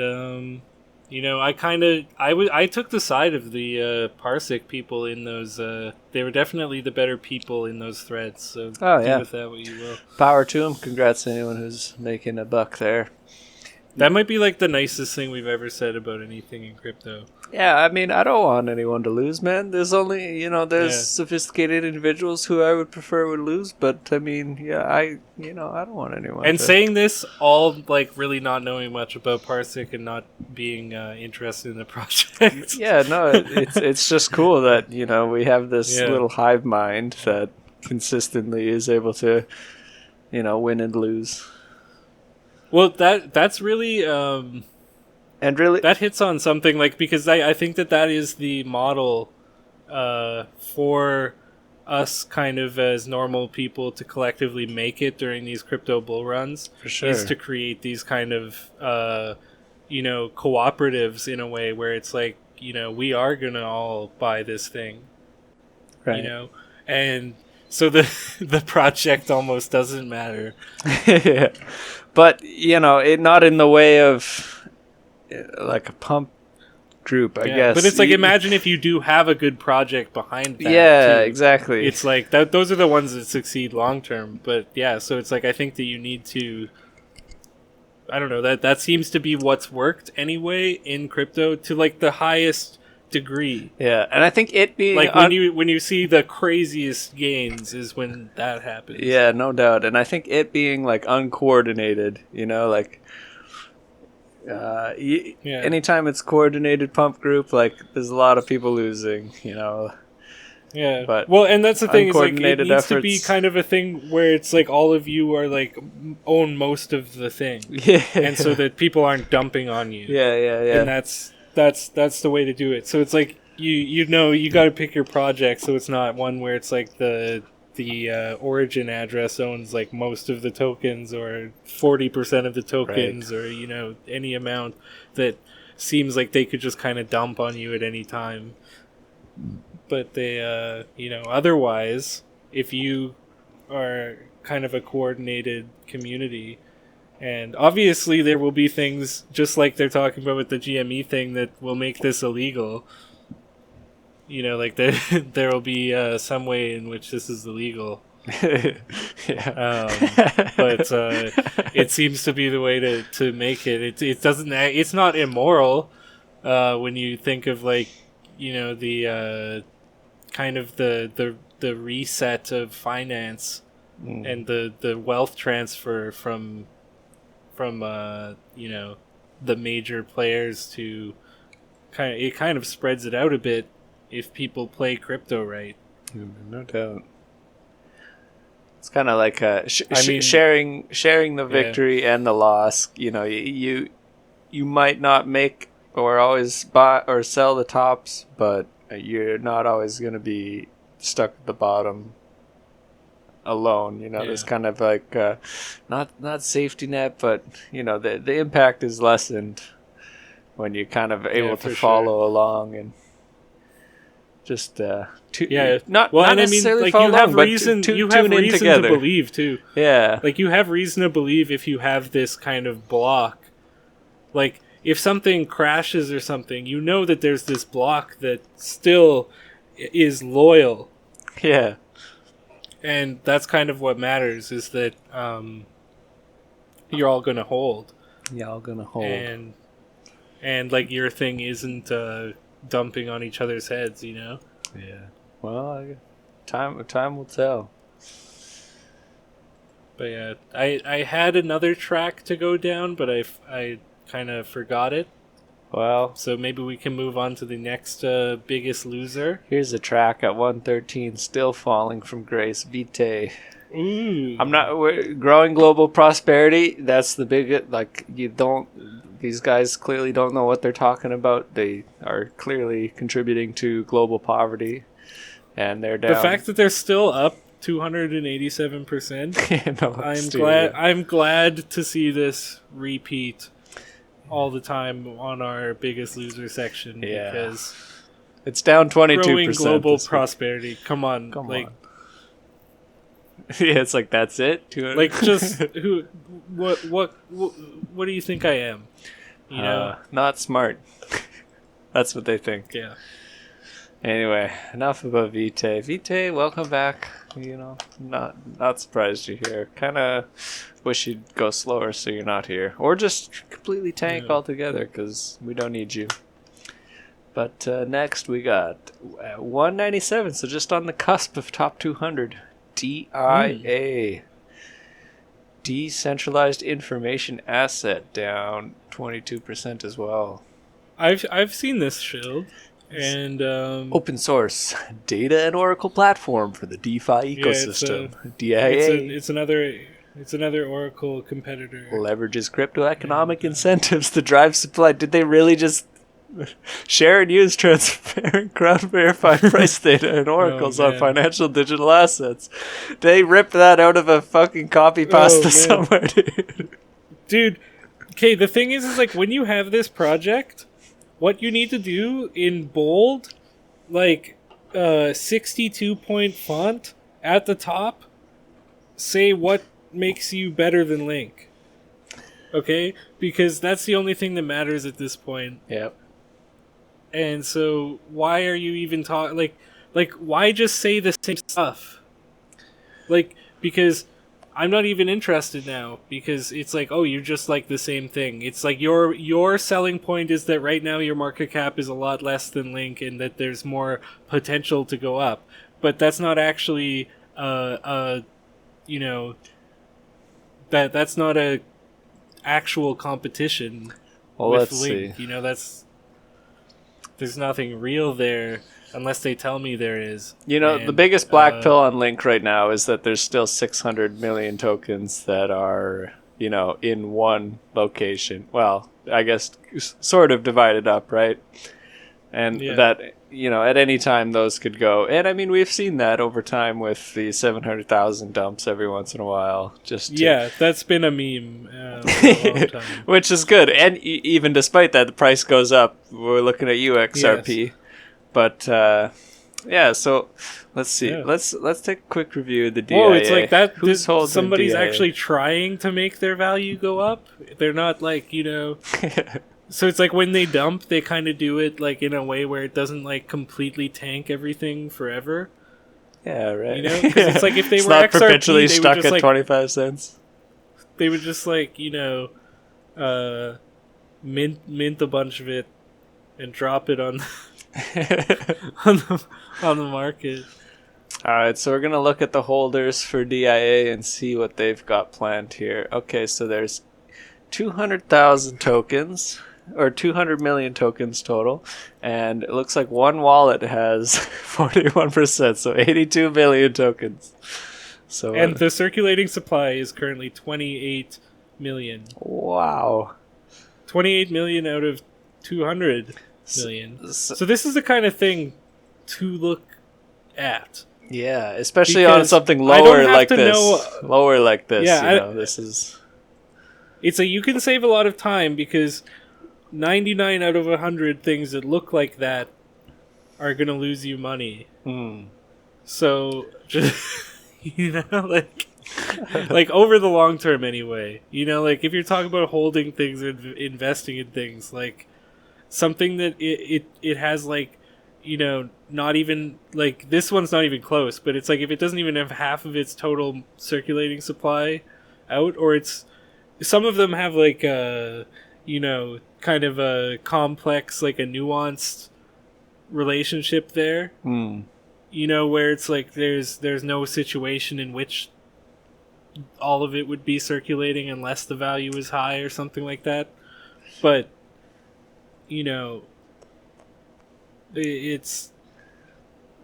I took the side of the Parsec people in those. They were definitely the better people in those threads. So do with that what you will. Power to them. Congrats to anyone who's making a buck there. That might be like the nicest thing we've ever said about anything in crypto. Yeah, I mean, I don't want anyone to lose, man. There's only, sophisticated individuals who I would prefer would lose, but I mean, I don't want anyone. And saying this, all like really not knowing much about Parsec and not being interested in the project. Yeah, no, it's just cool that we have this little hive mind that consistently is able to, win and lose. Well, that's really. And really, that hits on something because I think that is the model for us kind of as normal people to collectively make it during these crypto bull runs. For sure. Is to create these kind of cooperatives in a way where it's like, we are gonna all buy this thing, right? And so the project almost doesn't matter. Yeah. But it not in the way of like a pump group, I guess. But it's like, imagine if you do have a good project behind that. Yeah, too. exactly. It's like that. Those are the ones that succeed long term. But yeah, so it's like, I think that you need to. I don't know, that seems to be what's worked anyway in crypto to like the highest degree. Yeah, and I think it being like when you see the craziest gains is when that happens. Yeah, no doubt. And I think it being like uncoordinated, anytime it's coordinated pump group, like there's a lot of people losing, Yeah, but and that's the thing, is like it needs efforts to be kind of a thing where it's like all of you are like own most of the thing, and so that people aren't dumping on you. Yeah. And that's the way to do it. So it's like you got to pick your project, so it's not one where it's like the origin address owns like most of the tokens or 40% of the tokens, right, or any amount that seems like they could just kind of dump on you at any time. But they otherwise, if you are kind of a coordinated community, and obviously there will be things just like they're talking about with the GME thing that will make this illegal. Like there will be some way in which this is illegal. Yeah. But it seems to be the way to make it. It doesn't. It's not immoral when you think of like the kind of the reset of finance and the wealth transfer from the major players to kind of spreads it out a bit if people play crypto right. No doubt. It's kind of like sharing the victory and the loss. You might not make or always buy or sell the tops, but you're not always going to be stuck at the bottom alone. There's kind of like not safety net, but the impact is lessened when you're kind of able to follow along and just not necessarily follow along, but you have reason to believe too. Yeah, like you have reason to believe if you have this kind of block, like if something crashes or something, that there's this block that still is loyal. Yeah. And that's kind of what matters, is that you're all going to hold. Yeah, all going to hold. And like your thing isn't dumping on each other's heads, Yeah. Well, time will tell. But yeah, I had another track to go down, but I kind of forgot it. Well, so maybe we can move on to the next biggest loser. Here's a track at 113, still falling from grace. Vitae. Ooh. We're growing global prosperity. That's the big, these guys clearly don't know what they're talking about. They are clearly contributing to global poverty, and they're down. The fact that they're still up 287%. No, I'm glad to see this repeat. all the time on our Biggest Loser section because it's down 22%. Growing global prosperity. Come on. Yeah, it's like, that's it? Like, just what do you think I am? You know? Not smart. That's what they think. Yeah. Anyway, enough about Vitae. Vitae, welcome back. You know, not surprised you're here. Kind of wish you'd go slower so you're not here. Or just completely tank altogether, because we don't need you. But next we got 197, so just on the cusp of top 200. DIA. Decentralized Information Asset, down 22% as well. I've seen this shield, and open source data and Oracle platform for the DeFi ecosystem. DIA. It's another Oracle competitor. Leverages crypto economic incentives to drive supply. Did they really just share and use transparent crowd verified price data and oracles on financial digital assets? They ripped that out of a fucking copy pasta somewhere, dude. Dude, okay, the thing is like when you have this project, what you need to do in bold, like 62-point font at the top, say what makes you better than Link. Okay? Because that's the only thing that matters at this point. Yep. And so why are you even talking like why just say the same stuff? Like, because I'm not even interested now, because it's like, oh, you're just like the same thing. It's like your selling point is that right now your market cap is a lot less than Link and that there's more potential to go up. But that's not actually you know, that's not a actual competition with Link. See. You know, there's nothing real there unless they tell me there is. You know, the biggest black pill on Link right now is that there's still 600 million tokens that are, you know, in one location. Well, I guess sort of divided up, right? And that, you know, at any time those could go. And I mean, we've seen that over time with the 700,000 dumps every once in a while. That's been a meme for a long time. Which is good. And even despite that, the price goes up. We're looking at XRP. Yes. But so let's see. Yeah. Let's take a quick review of the DIA. Oh, it's like that. Somebody's actually trying to make their value go up. They're not like, you know. So it's like when they dump, they kind of do it like in a way where it doesn't like completely tank everything forever. Yeah, right. You know, because it's like if they it's were not XRP, perpetually they stuck would just, at 25 cents. They would just like, you know, mint a bunch of it and drop it on on the market. All right, so we're gonna look at the holders for DIA and see what they've got planned here. Okay, so there's 200,000 tokens. Or 200 million tokens total, and it looks like one wallet has 41%, so 82 million tokens. So, and the circulating supply is currently 28 million. Wow. 28 million out of 200 million. So this is the kind of thing to look at. Yeah, especially on something lower like this. Lower like this, yeah, you know, this is... It's you can save a lot of time because 99 out of 100 things that look like that are going to lose you money. So, just, you know, like over the long term anyway. You know, like if you're talking about holding things and investing in things, like something that it has like, you know, not even, like this one's not even close, but it's like if it doesn't even have half of its total circulating supply out, or it's, some of them have like you know, kind of a complex, like a nuanced relationship there. You know, where it's like there's no situation in which all of it would be circulating unless the value is high or something like that. But, you know, it's...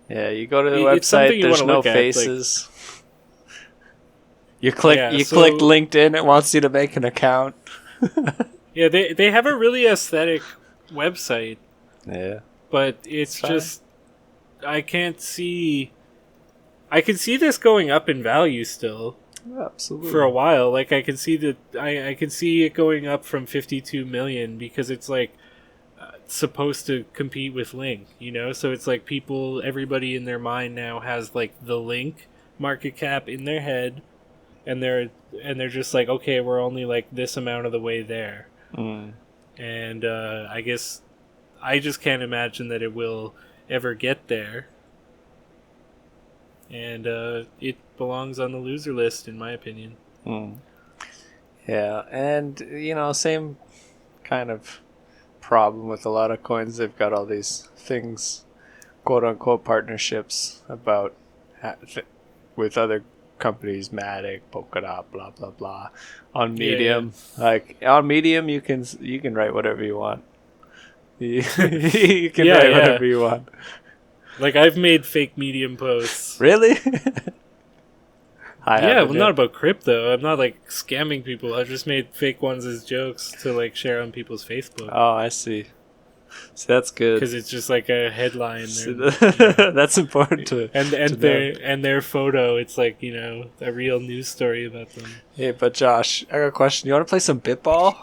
Yeah, you go to the website, there's no faces. You click LinkedIn, it wants you to make an account. Yeah, they have a really aesthetic website. Yeah. But it's just... I can see this going up in value still. Absolutely. for a while. Like I can see that I can see it going up from 52 million because it's like supposed to compete with Link, you know? So it's like everybody in their mind now has like the Link market cap in their head, and they're just like, okay, we're only like this amount of the way there. And I guess I just can't imagine that it will ever get there. And it belongs on the loser list, in my opinion. Yeah, and same kind of problem with a lot of coins. They've got all these things, quote unquote, partnerships about with other companies, Matic, Polkadot, blah blah blah. On Medium, like on Medium, you can write whatever you want. You can write whatever you want. Like I've made fake Medium posts. Really? Not about crypto. I'm not like scamming people. I just made fake ones as jokes to like share on people's Facebook. Oh, I see. So that's good because it's just like a headline. That's important to their photo. It's like a real news story about them. Hey, but Josh, I got a question. You want to play some BitBall?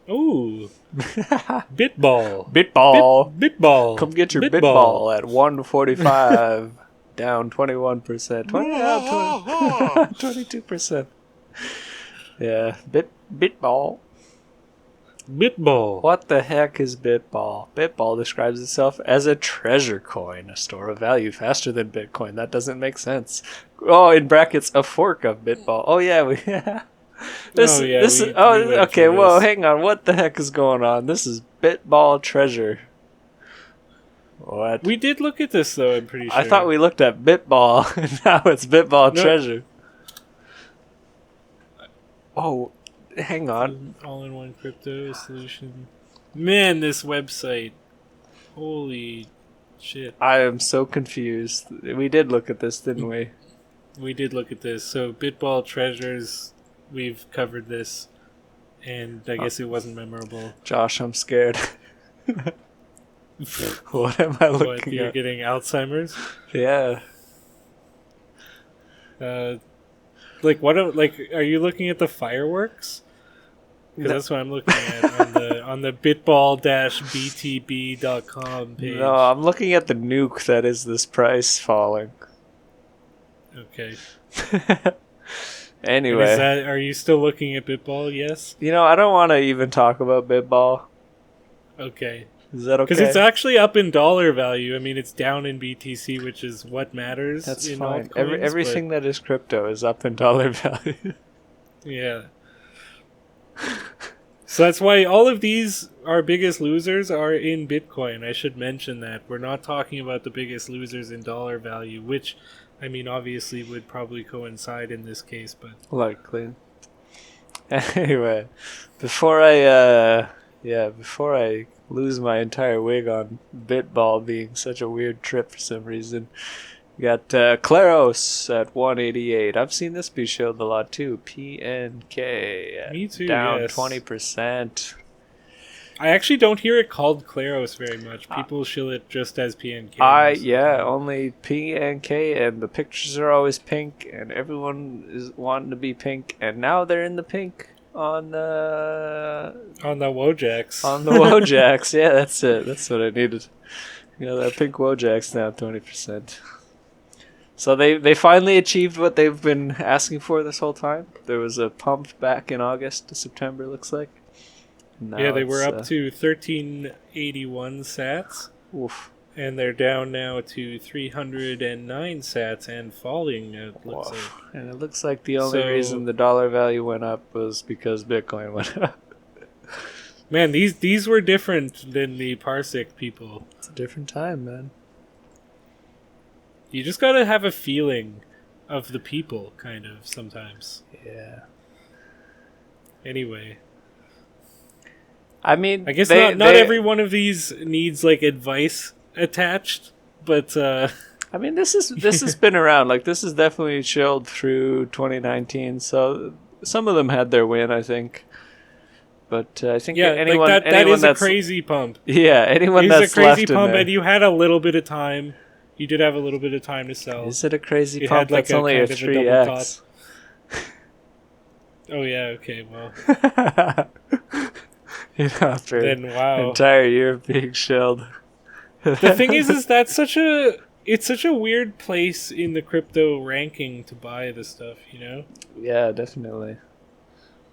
Ooh, BitBall. BitBall. Come get your BitBall at 145. Down 21%. 22%. Yeah. BitBall. BitBall. What the heck is BitBall? BitBall describes itself as a treasure coin, a store of value faster than Bitcoin. That doesn't make sense. Oh, in brackets, a fork of BitBall. Oh, yeah. Okay, whoa, hang on. What the heck is going on? This is BitBall Treasure. What? We did look at this, though, I'm pretty sure. I thought we looked at BitBall, and now it's BitBall Treasure. Oh, hang on. All-in-one crypto solution. Man, this website. Holy shit. I am so confused. We did look at this, didn't we? We did look at this. So, BitBall Treasures, we've covered this, and I guess it wasn't memorable. Josh, I'm scared. What am I looking at? You're getting Alzheimer's? Yeah. Are you looking at the fireworks? Because that's what I'm looking at on the bitball-btb.com page. No, I'm looking at the nuke that is this price falling. Okay. Anyway. Are you still looking at BitBall? Yes? I don't want to even talk about BitBall. Okay. Is that okay? Because it's actually up in dollar value. I mean, it's down in BTC, which is what matters. That's in fine. Altcoins, Everything that is crypto is up in dollar value. Yeah. So that's why all of these, our biggest losers, are in Bitcoin. I should mention that. We're not talking about the biggest losers in dollar value, which, I mean, obviously would probably coincide in this case, but... Likely. Anyway, before I lose my entire wig on BitBall being such a weird trip for some reason. We got Claros at 188. I've seen this be showed a lot too. PNK. Me too, down yes. 20%. I actually don't hear it called Claros very much. People shill it just as PNK. Only PNK, and the pictures are always pink, and everyone is wanting to be pink, and now they're in the pink. On the Wojaks. On the Wojaks, yeah, that's it. That's what I needed. That pink Wojak's now 20%. So they finally achieved what they've been asking for this whole time. There was a pump back in August to September, looks like. Yeah, they were up to 1381 sats. Oof. And they're down now to 309 sats and falling, it looks like. And it looks like the only reason the dollar value went up was because Bitcoin went up. Man, these were different than the Parsec people. It's a different time, man. You just gotta have a feeling of the people, kind of, sometimes. Yeah. Anyway. I mean, I guess not every one of these needs, like, advice attached, but I mean, this has been around. Like, this is definitely chilled through 2019, so some of them had their win, I think. But I think anyone that is that's a crazy pump. Yeah, anyone that's a crazy left pump, in there. and you had a little bit of time you did have a little bit of time to sell. Is it a crazy It pump? had, like, That's only a kind of a double 3x. Oh yeah, okay, well After then wow. entire year of being shelled. The thing is that's such a weird place in the crypto ranking to buy the stuff, you know? Yeah, definitely.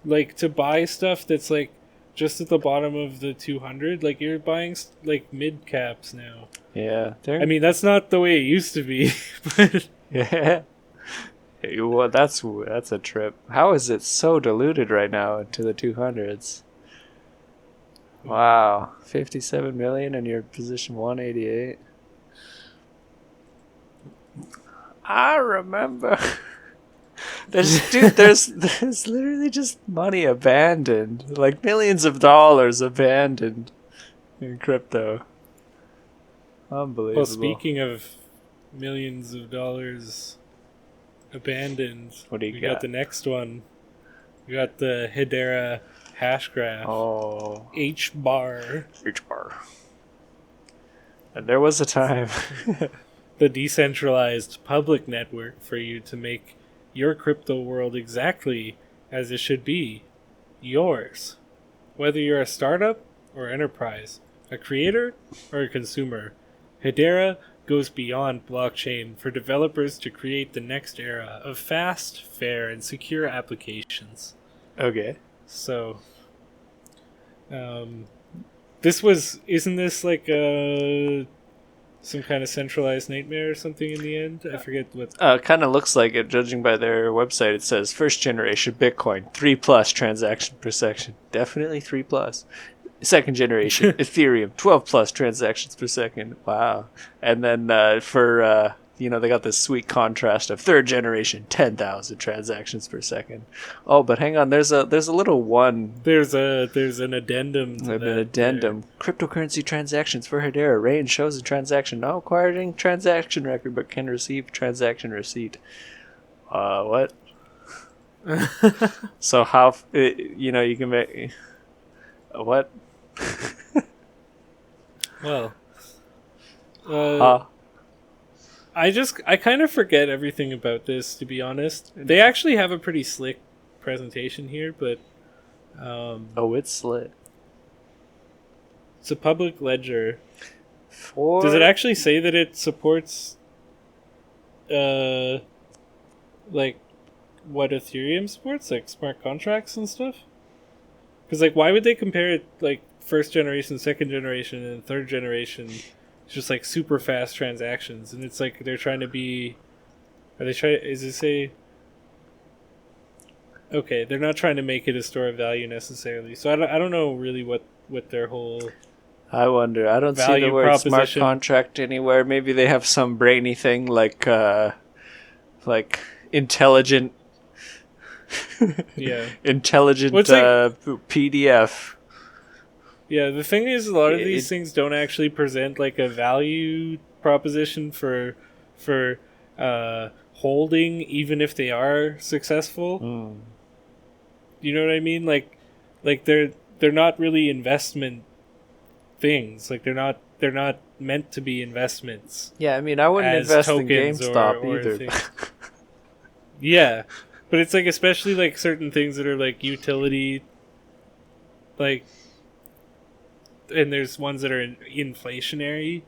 Like to buy stuff that's like just at the bottom of the 200, like you're buying like mid caps now. Yeah. I mean, that's not the way it used to be, but yeah. Well, that's a trip. How is it so diluted right now into the 200s? Wow, 57 million and you're position 188. I remember. There's literally just money abandoned, like millions of dollars abandoned in crypto. Unbelievable. well, speaking of millions of dollars abandoned, What do you we got? got the next one. We got the Hedera hash graph. Oh, H bar. H-bar. And there was a time. The decentralized public network for you to make your crypto world exactly as it should be. Yours. Whether you're a startup or enterprise, a creator or a consumer, Hedera goes beyond blockchain for developers to create the next era of fast, fair, and secure applications. Okay. So, isn't this like some kind of centralized nightmare or something in the end? I forget what. It kind of looks like it, judging by their website. It says first generation Bitcoin 3+ transaction per second. Definitely 3+. Second generation Ethereum 12+ transactions per second. Wow. And then they got this sweet contrast of third generation 10,000 transactions per second. Oh, but hang on, there's a little one. There's an addendum. To An addendum. Cryptocurrency transactions for Hedera. Range shows a transaction not acquiring transaction record but can receive transaction receipt. What? So how you can make what? Well, I kind of forget everything about this, to be honest. They actually have a pretty slick presentation here, but It's slit. it's a public ledger. For Does it actually say that it supports like what Ethereum supports, like smart contracts and stuff? Because like, why would they compare it like first generation, second generation, and third generation? It's just like super fast transactions, and it's like they're trying to be. Are they trying? Is it say? Okay, they're not trying to make it a store of value necessarily. So I don't know really what their whole. I wonder. I don't see the value word smart proposition. contract anywhere. Maybe they have some brainy thing like intelligent. Yeah. Intelligent Well, it's PDF. Yeah, the thing is, a lot of It- these things don't actually present like a value proposition for holding, even if they are successful. You know what I mean? Like they're not really investment things. Like they're not meant to be investments. Yeah, I mean, I wouldn't As invest in tokens GameStop or either. things. Yeah, but it's like especially like certain things that are like utility, like, and there's ones that are inflationary,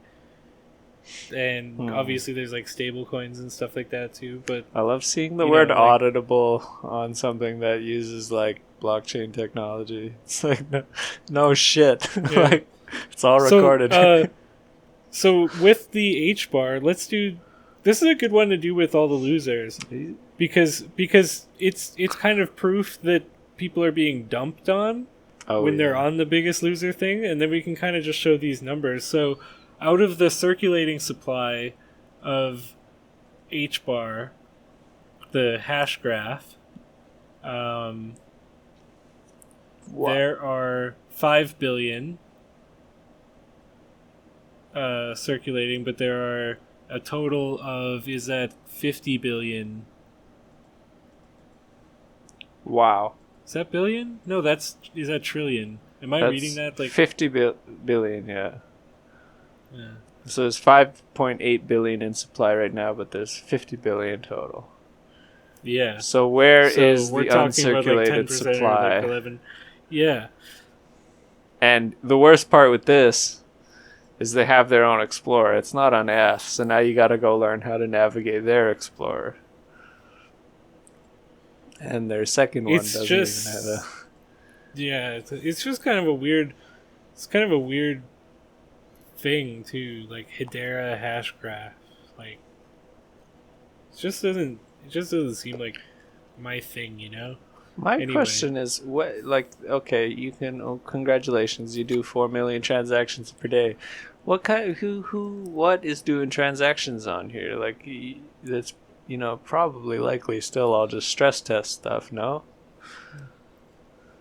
and obviously there's like stable coins and stuff like that too. But I love seeing the You word know, like- auditable on something that uses like blockchain technology. It's like no shit. Yeah. Like it's all recorded. So with the H bar, let's do. This is a good one to do with all the losers, because it's kind of proof that people are being dumped on when they're on the Biggest Loser thing, and then we can kind of just show these numbers. So out of the circulating supply of H bar, the hash graph, there are 5 billion circulating, but there are a total of, is that 50 billion? Wow. Is that billion? No, is that trillion? Am I reading that like 50 billion? Yeah. Yeah. So there's 5.8 billion in supply right now, but there's 50 billion total. Yeah. So where is we're the talking about, like, uncirculated 10% or, supply? like 11. Yeah. And the worst part with this is they have their own Explorer. It's not on F, so now you got to go learn how to navigate their Explorer. And their second one doesn't even have a... Yeah, it's just kind of a weird... It's kind of a weird thing, too. Like, Hedera Hashgraph. Like, it just doesn't seem like my thing, you know? My question is, what? Like, okay, you can. Oh, congratulations, you do 4 million transactions per day. What kind? What is doing transactions on here? Like, that's probably likely still all just stress test stuff. No.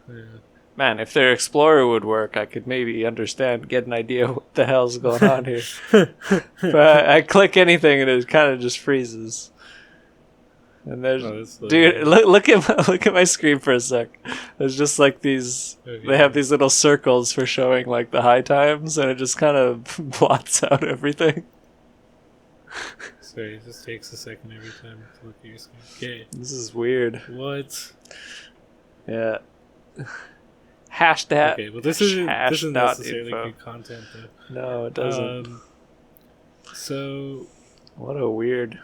Yeah. Man, if their Explorer would work, I could maybe understand, get an idea what the hell's going on here. But I click anything and it kind of just freezes. And there's dude, look at my screen for a sec. There's just like these. Okay. They have these little circles for showing like the high times, and it just kind of blots out everything. Sorry, it just takes a second every time to look at your screen. Okay, this is weird. What? Yeah. Hash that. Okay, well this isn't necessarily good content though. No, it doesn't. So. What a weird.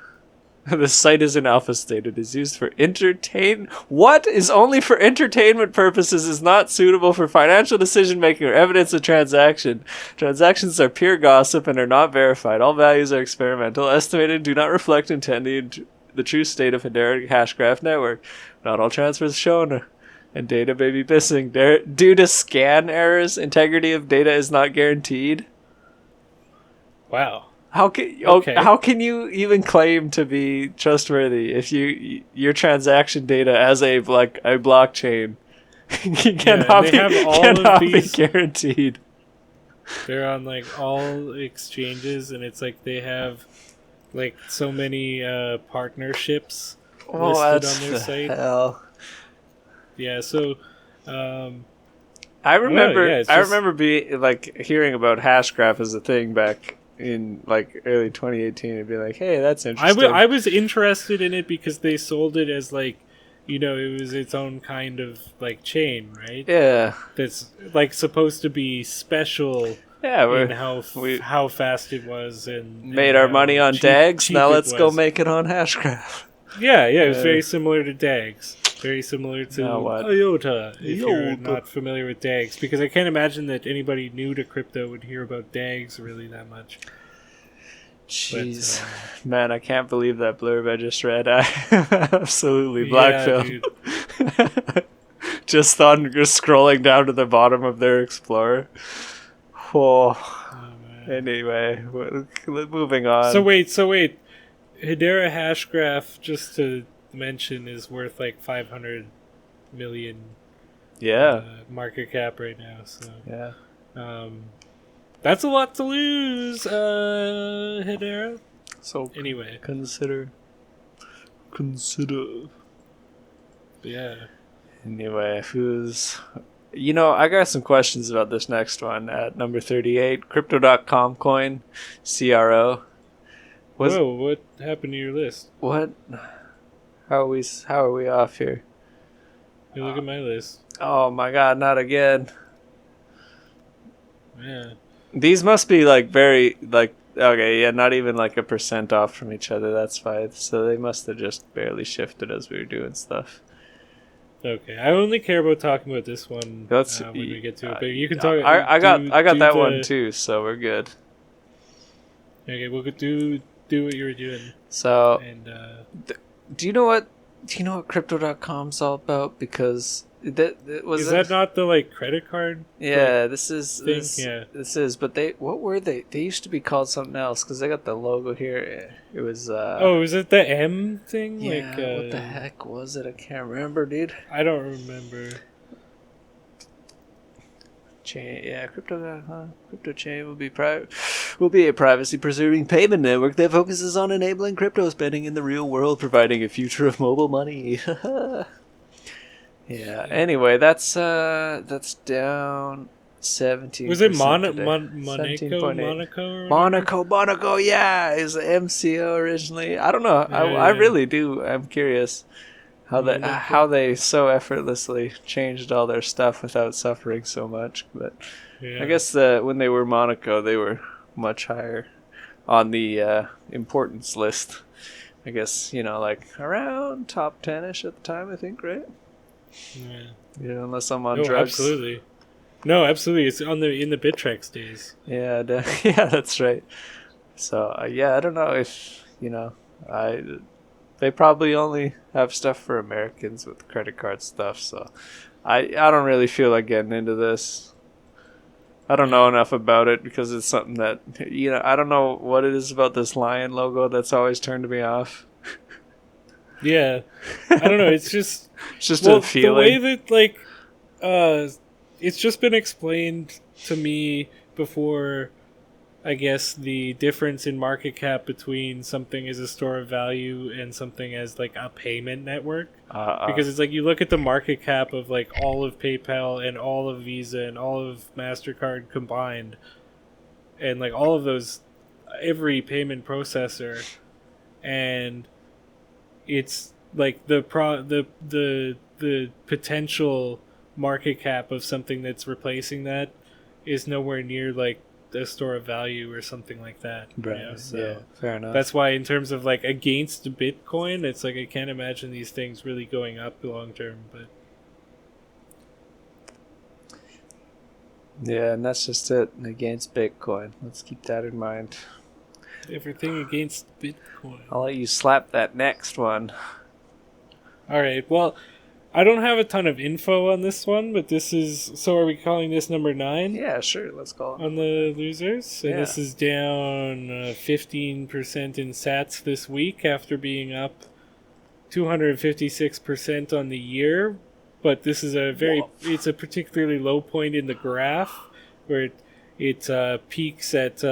The site is in alpha state. It is used for What is only for entertainment purposes is not suitable for financial decision making or evidence of transaction. Transactions are pure gossip and are not verified. All values are experimental, estimated, and do not reflect intended the true state of Hedera Hashgraph network. Not all transfers shown and data may be missing. Due to scan errors, integrity of data is not guaranteed. Wow. How can you even claim to be trustworthy if your transaction data as a blockchain cannot be guaranteed? They're on like all exchanges, and it's like they have like so many partnerships listed on their site. Hell. Yeah, so I remember hearing about Hashgraph as a thing back in like early 2018. It'd be like, hey, that's interesting. I was interested in it because they sold it as like, it was its own kind of like chain, right? Yeah, that's like supposed to be special. Yeah, in how fast it was and made our money on DAGs. Now let's go make it on Hashgraph. Yeah, it was very similar to DAGs. Very similar to IOTA, if you're not familiar with DAGs. Because I can't imagine that anybody new to crypto would hear about DAGs really that much. Jeez. Man, I can't believe that blurb I just read. I absolutely blackpilled. Just scrolling down to the bottom of their Explorer. Anyway, moving on. So wait. Hedera Hashgraph, just to mention, is worth like 500 million market cap right now. So yeah, that's a lot to lose, Hedera. So anyway, consider. Yeah. Anyway, I got some questions about this next one at number 38. Crypto.com coin, CRO. Whoa! What happened to your list? What? How are we off here? Hey, look at my list. Oh my god! Not again. Yeah. These must be like very like okay, yeah, not even like a % off from each other. That's fine. So they must have just barely shifted as we were doing stuff. Okay, I only care about talking about this one when we get to it. But you can talk. I got that one too, so we're good. Okay, we'll do what you were doing. So, and do you know what Crypto.com's all about? Because is that not the like credit card? Yeah, this is. But what were they? They used to be called something else because they got the logo here. It was. Was it the M thing? Yeah. What the heck was it? I can't remember, dude. I don't remember. Chain, yeah, Crypto Chain will be a privacy preserving payment network that focuses on enabling crypto spending in the real world, providing a future of mobile money. Yeah. Anyway, that's down. 17%. Was it today. Monaco? Monaco, yeah, is the MCO originally. I don't know. I really do. I'm curious how they so effortlessly changed all their stuff without suffering so much. But I guess when they were Monaco, they were much higher on the importance list. I guess, like around top 10ish at the time, I think, right? Yeah, unless I'm on drugs. Absolutely. No, absolutely. It's in the Bittrex days. Yeah, yeah, that's right. So I don't know if they probably only have stuff for Americans with credit card stuff. So I don't really feel like getting into this. I don't know enough about it because it's something that I don't know what it is about this lion logo that's always turned me off. Yeah, I don't know. It's just a feeling. The way that it's just been explained to me before. I guess the difference in market cap between something as a store of value and something as like a payment network, because it's like you look at the market cap of like all of PayPal and all of Visa and all of MasterCard combined, and like all of those, every payment processor, and it's like the potential market cap of something that's replacing that is nowhere near like a store of value or something like that. Right. So yeah, fair enough. that's why in terms of like against Bitcoin, it's like I can't imagine these things really going up long term. But yeah, and that's just it. Against Bitcoin. Let's keep that in mind. everything against Bitcoin. I'll let you slap that next one. All right. Well, I don't have a ton of info on this one, but this is... So are we calling this number 9? Yeah, sure. Let's call it. On the losers? And yeah. This is down 15% in sats this week after being up 256% on the year. But this is it's a particularly low point in the graph where it peaks at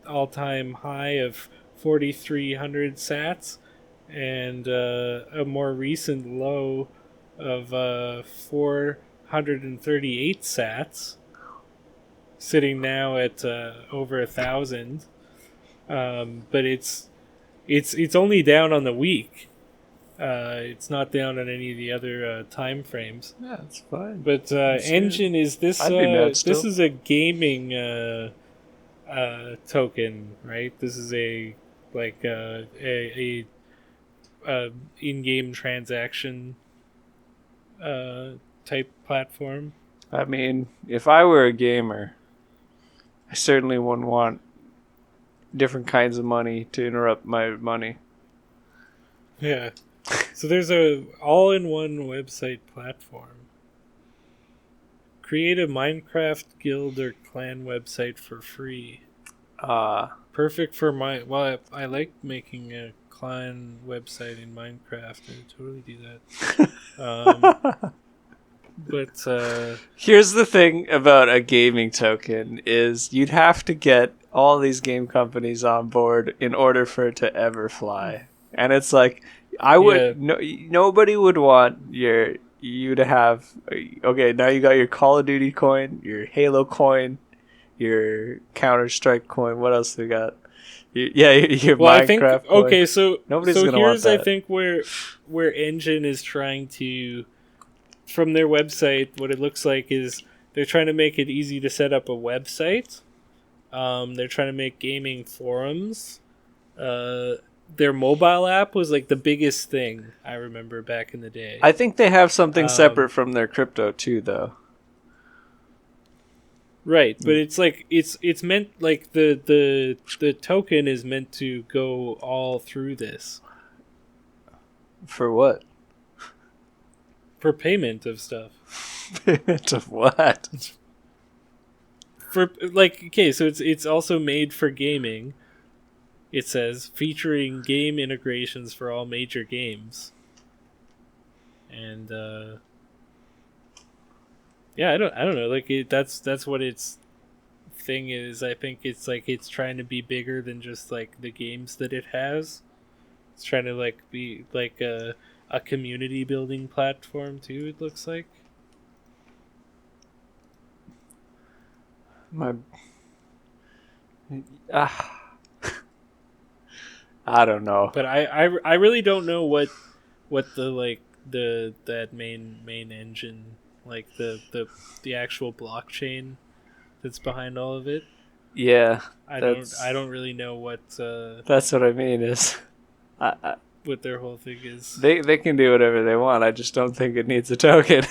all-time high of 4,300 sats and a more recent low of 438 sats, sitting now at over 1,000. But it's only down on the week. It's not down on any of the other time frames. Yeah, it's fine. But Engine is this. This is a gaming token, right? This is a in-game transaction type platform. I mean, if I were a gamer, I certainly wouldn't want different kinds of money to interrupt my money. Yeah. So there's a all-in-one website platform. Create a Minecraft guild or clan website for free. Perfect for I like making a clan website in Minecraft. I totally do that. But here's the thing about a gaming token is you'd have to get all these game companies on board in order for it to ever fly. And it's like nobody would want you to have now you got your Call of Duty coin, your Halo coin, your Counter-Strike coin. What else we got? Your Minecraft coin. Okay, so nobody's gonna want that. I think where Engine is trying to, from their website, what it looks like is they're trying to make it easy to set up a website. They're trying to make gaming forums. Their mobile app was like the biggest thing I remember back in the day. I think they have something separate from their crypto too, though. Right, but it's like it's meant like the token is meant to go all through this. For what? For payment of stuff. Payment of what? So it's also made for gaming. It says featuring game integrations for all major games. And I don't know. Like that's what its thing is. I think it's like it's trying to be bigger than just like the games that it has. It's trying to like be like a community building platform too. It looks like. My. I don't know. But I really don't know what the like that main engine, like the actual blockchain that's behind all of it. Yeah, I don't really know what that's what I mean is what their whole thing is. they can do whatever they want. I just don't think it needs a token.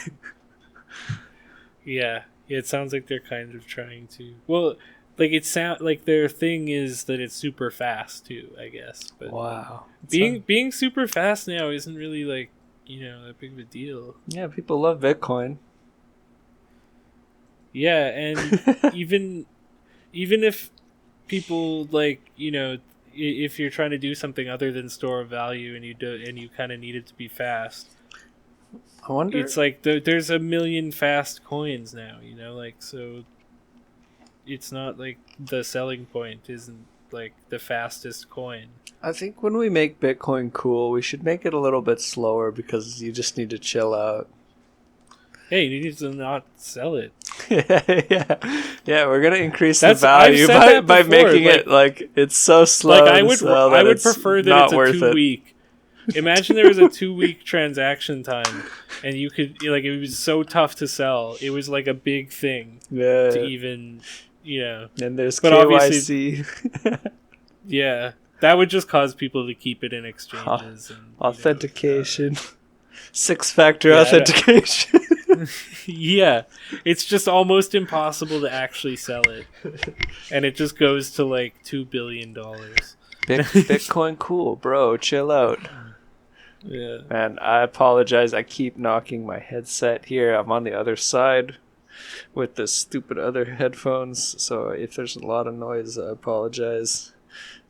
Yeah, it sounds like they're kind of trying to. Well, like it sound like their thing is that it's super fast too, I guess. But Wow. being super fast now isn't really like, that big of a deal. Yeah, people love Bitcoin. Yeah, and even if people like, if you're trying to do something other than store a value and you kind of need it to be fast, I wonder. it's like there's a million fast coins now, like, so it's not like the selling point isn't like the fastest coin. I think when we make Bitcoin cool, we should make it a little bit slower because you just need to chill out. Hey, you need to not sell it. yeah. We're gonna increase the value by making it like it's so slow. Like I would prefer that it's a 2 week. Imagine there was a 2 week transaction time, and you could like it was so tough to sell. It was like a big thing to even, And there's but KYC. Yeah, that would just cause people to keep it in exchanges and authentication, 6-factor authentication. Yeah, it's just almost impossible to actually sell it, and it just goes to like $2 billion. Bitcoin cool, bro. Chill out. Yeah. Man, I apologize. I keep knocking my headset here. I'm on the other side with the stupid other headphones, so if there's a lot of noise, I apologize.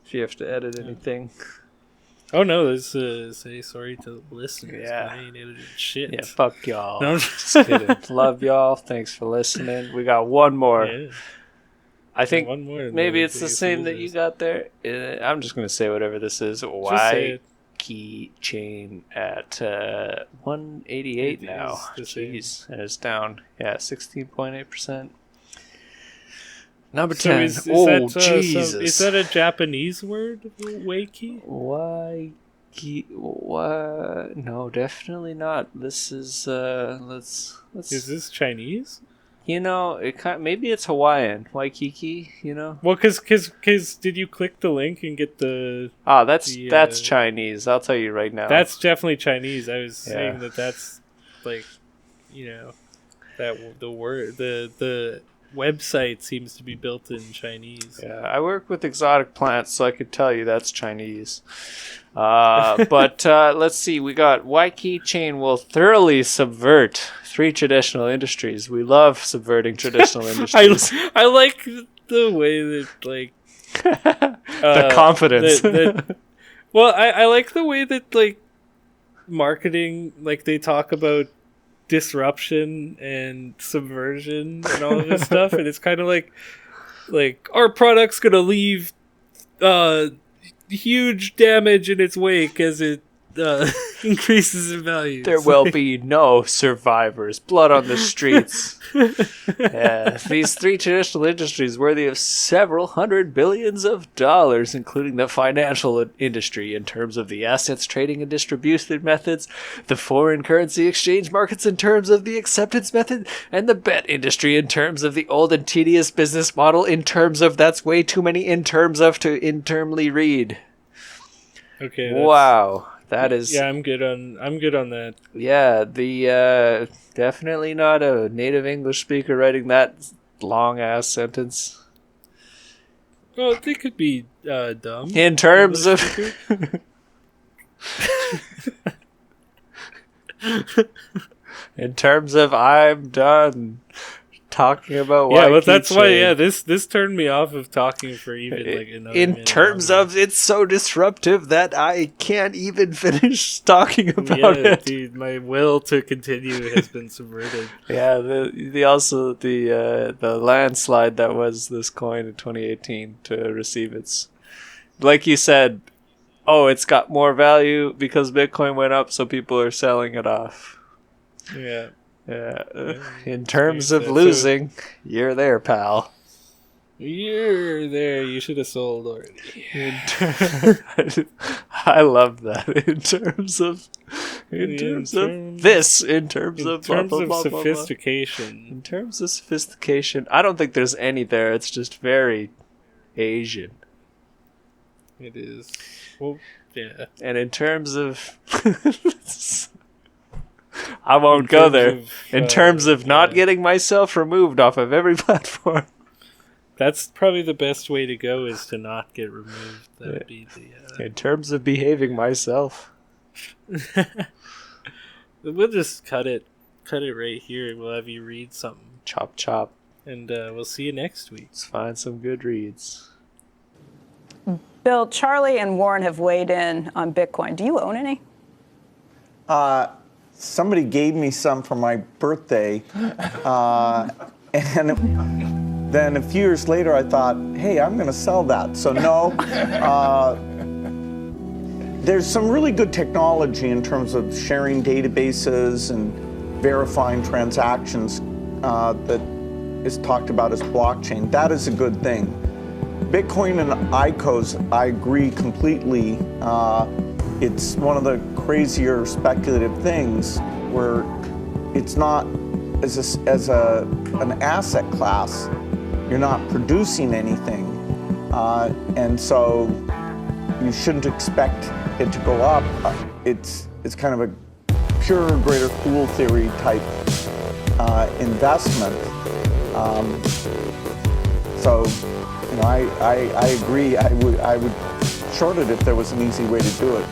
If you have to edit anything. Oh no, let's say sorry to listeners. Yeah. I ain't edited shit. Yeah, fuck y'all. No, just kidding. Love y'all. Thanks for listening. We got one more. Yeah. I think one more, maybe it's the same that you got there. I'm just going to say whatever this is. Y keychain at 188 now. Jeez, and it's down. Yeah, 16.8%. Number 10. Is Jesus. is that a Japanese word? Wakey? No, definitely not. This is let's. Is this Chinese? Maybe it's Hawaiian. Waikiki, Well, cause did you click the link and get the? Ah, that's Chinese. I'll tell you right now. That's definitely Chinese. I was saying that's like, that the word the website seems to be built in Chinese. Yeah, I work with exotic plants, so I could tell you that's Chinese. But let's see. We got Waikiki chain will thoroughly subvert 3 traditional industries. We love subverting traditional industries. I like the way that like the confidence. Well, I like the way that like marketing, like they talk about disruption and subversion and all of this stuff, and it's kind of like our product's gonna leave huge damage in its wake as it increases in value. There will be no survivors. Blood on the streets. These 3 traditional industries worthy of several hundred billions of dollars, including the financial industry in terms of the assets trading and distribution methods, the foreign currency exchange markets in terms of the acceptance method, and the bet industry in terms of the old and tedious business model in terms of that's way too many in terms of to intermly read. Okay. Wow. That is. Yeah, I'm good on that. Yeah, the definitely not a native English speaker writing that long ass sentence. Well, they could be dumb. In terms of in terms of I'm done talking about that's why this turned me off of talking for even like another in minute terms longer. of it's so disruptive that I can't even finish talking about it. Dude, my will to continue has been subverted. Yeah, the landslide that was this coin in 2018 to receive its, like you said, it's got more value because Bitcoin went up, so people are selling it off. Yeah. Yeah. In terms of losing, you're there, pal. You're there. You should have sold already. I love that in terms of sophistication. In terms of sophistication, I don't think there's any there. It's just very Asian. It is. Well, yeah. And in terms of I won't go there. In terms of not getting myself removed off of every platform. That's probably the best way to go, is to not get removed. That would be the... In terms of behaving myself. We'll just cut it right here. We'll have you read something. Chop chop. And we'll see you next week. Let's find some good reads. Bill, Charlie and Warren have weighed in on Bitcoin. Do you own any? Somebody gave me some for my birthday. And then a few years later, I thought, hey, I'm going to sell that. So no, there's some really good technology in terms of sharing databases and verifying transactions that is talked about as blockchain. That is a good thing. Bitcoin and ICOs, I agree completely. It's one of the crazier speculative things where it's not as an asset class. You're not producing anything, and so you shouldn't expect it to go up. It's kind of a pure greater fool theory type investment. So, you know, I agree. I would short it if there was an easy way to do it.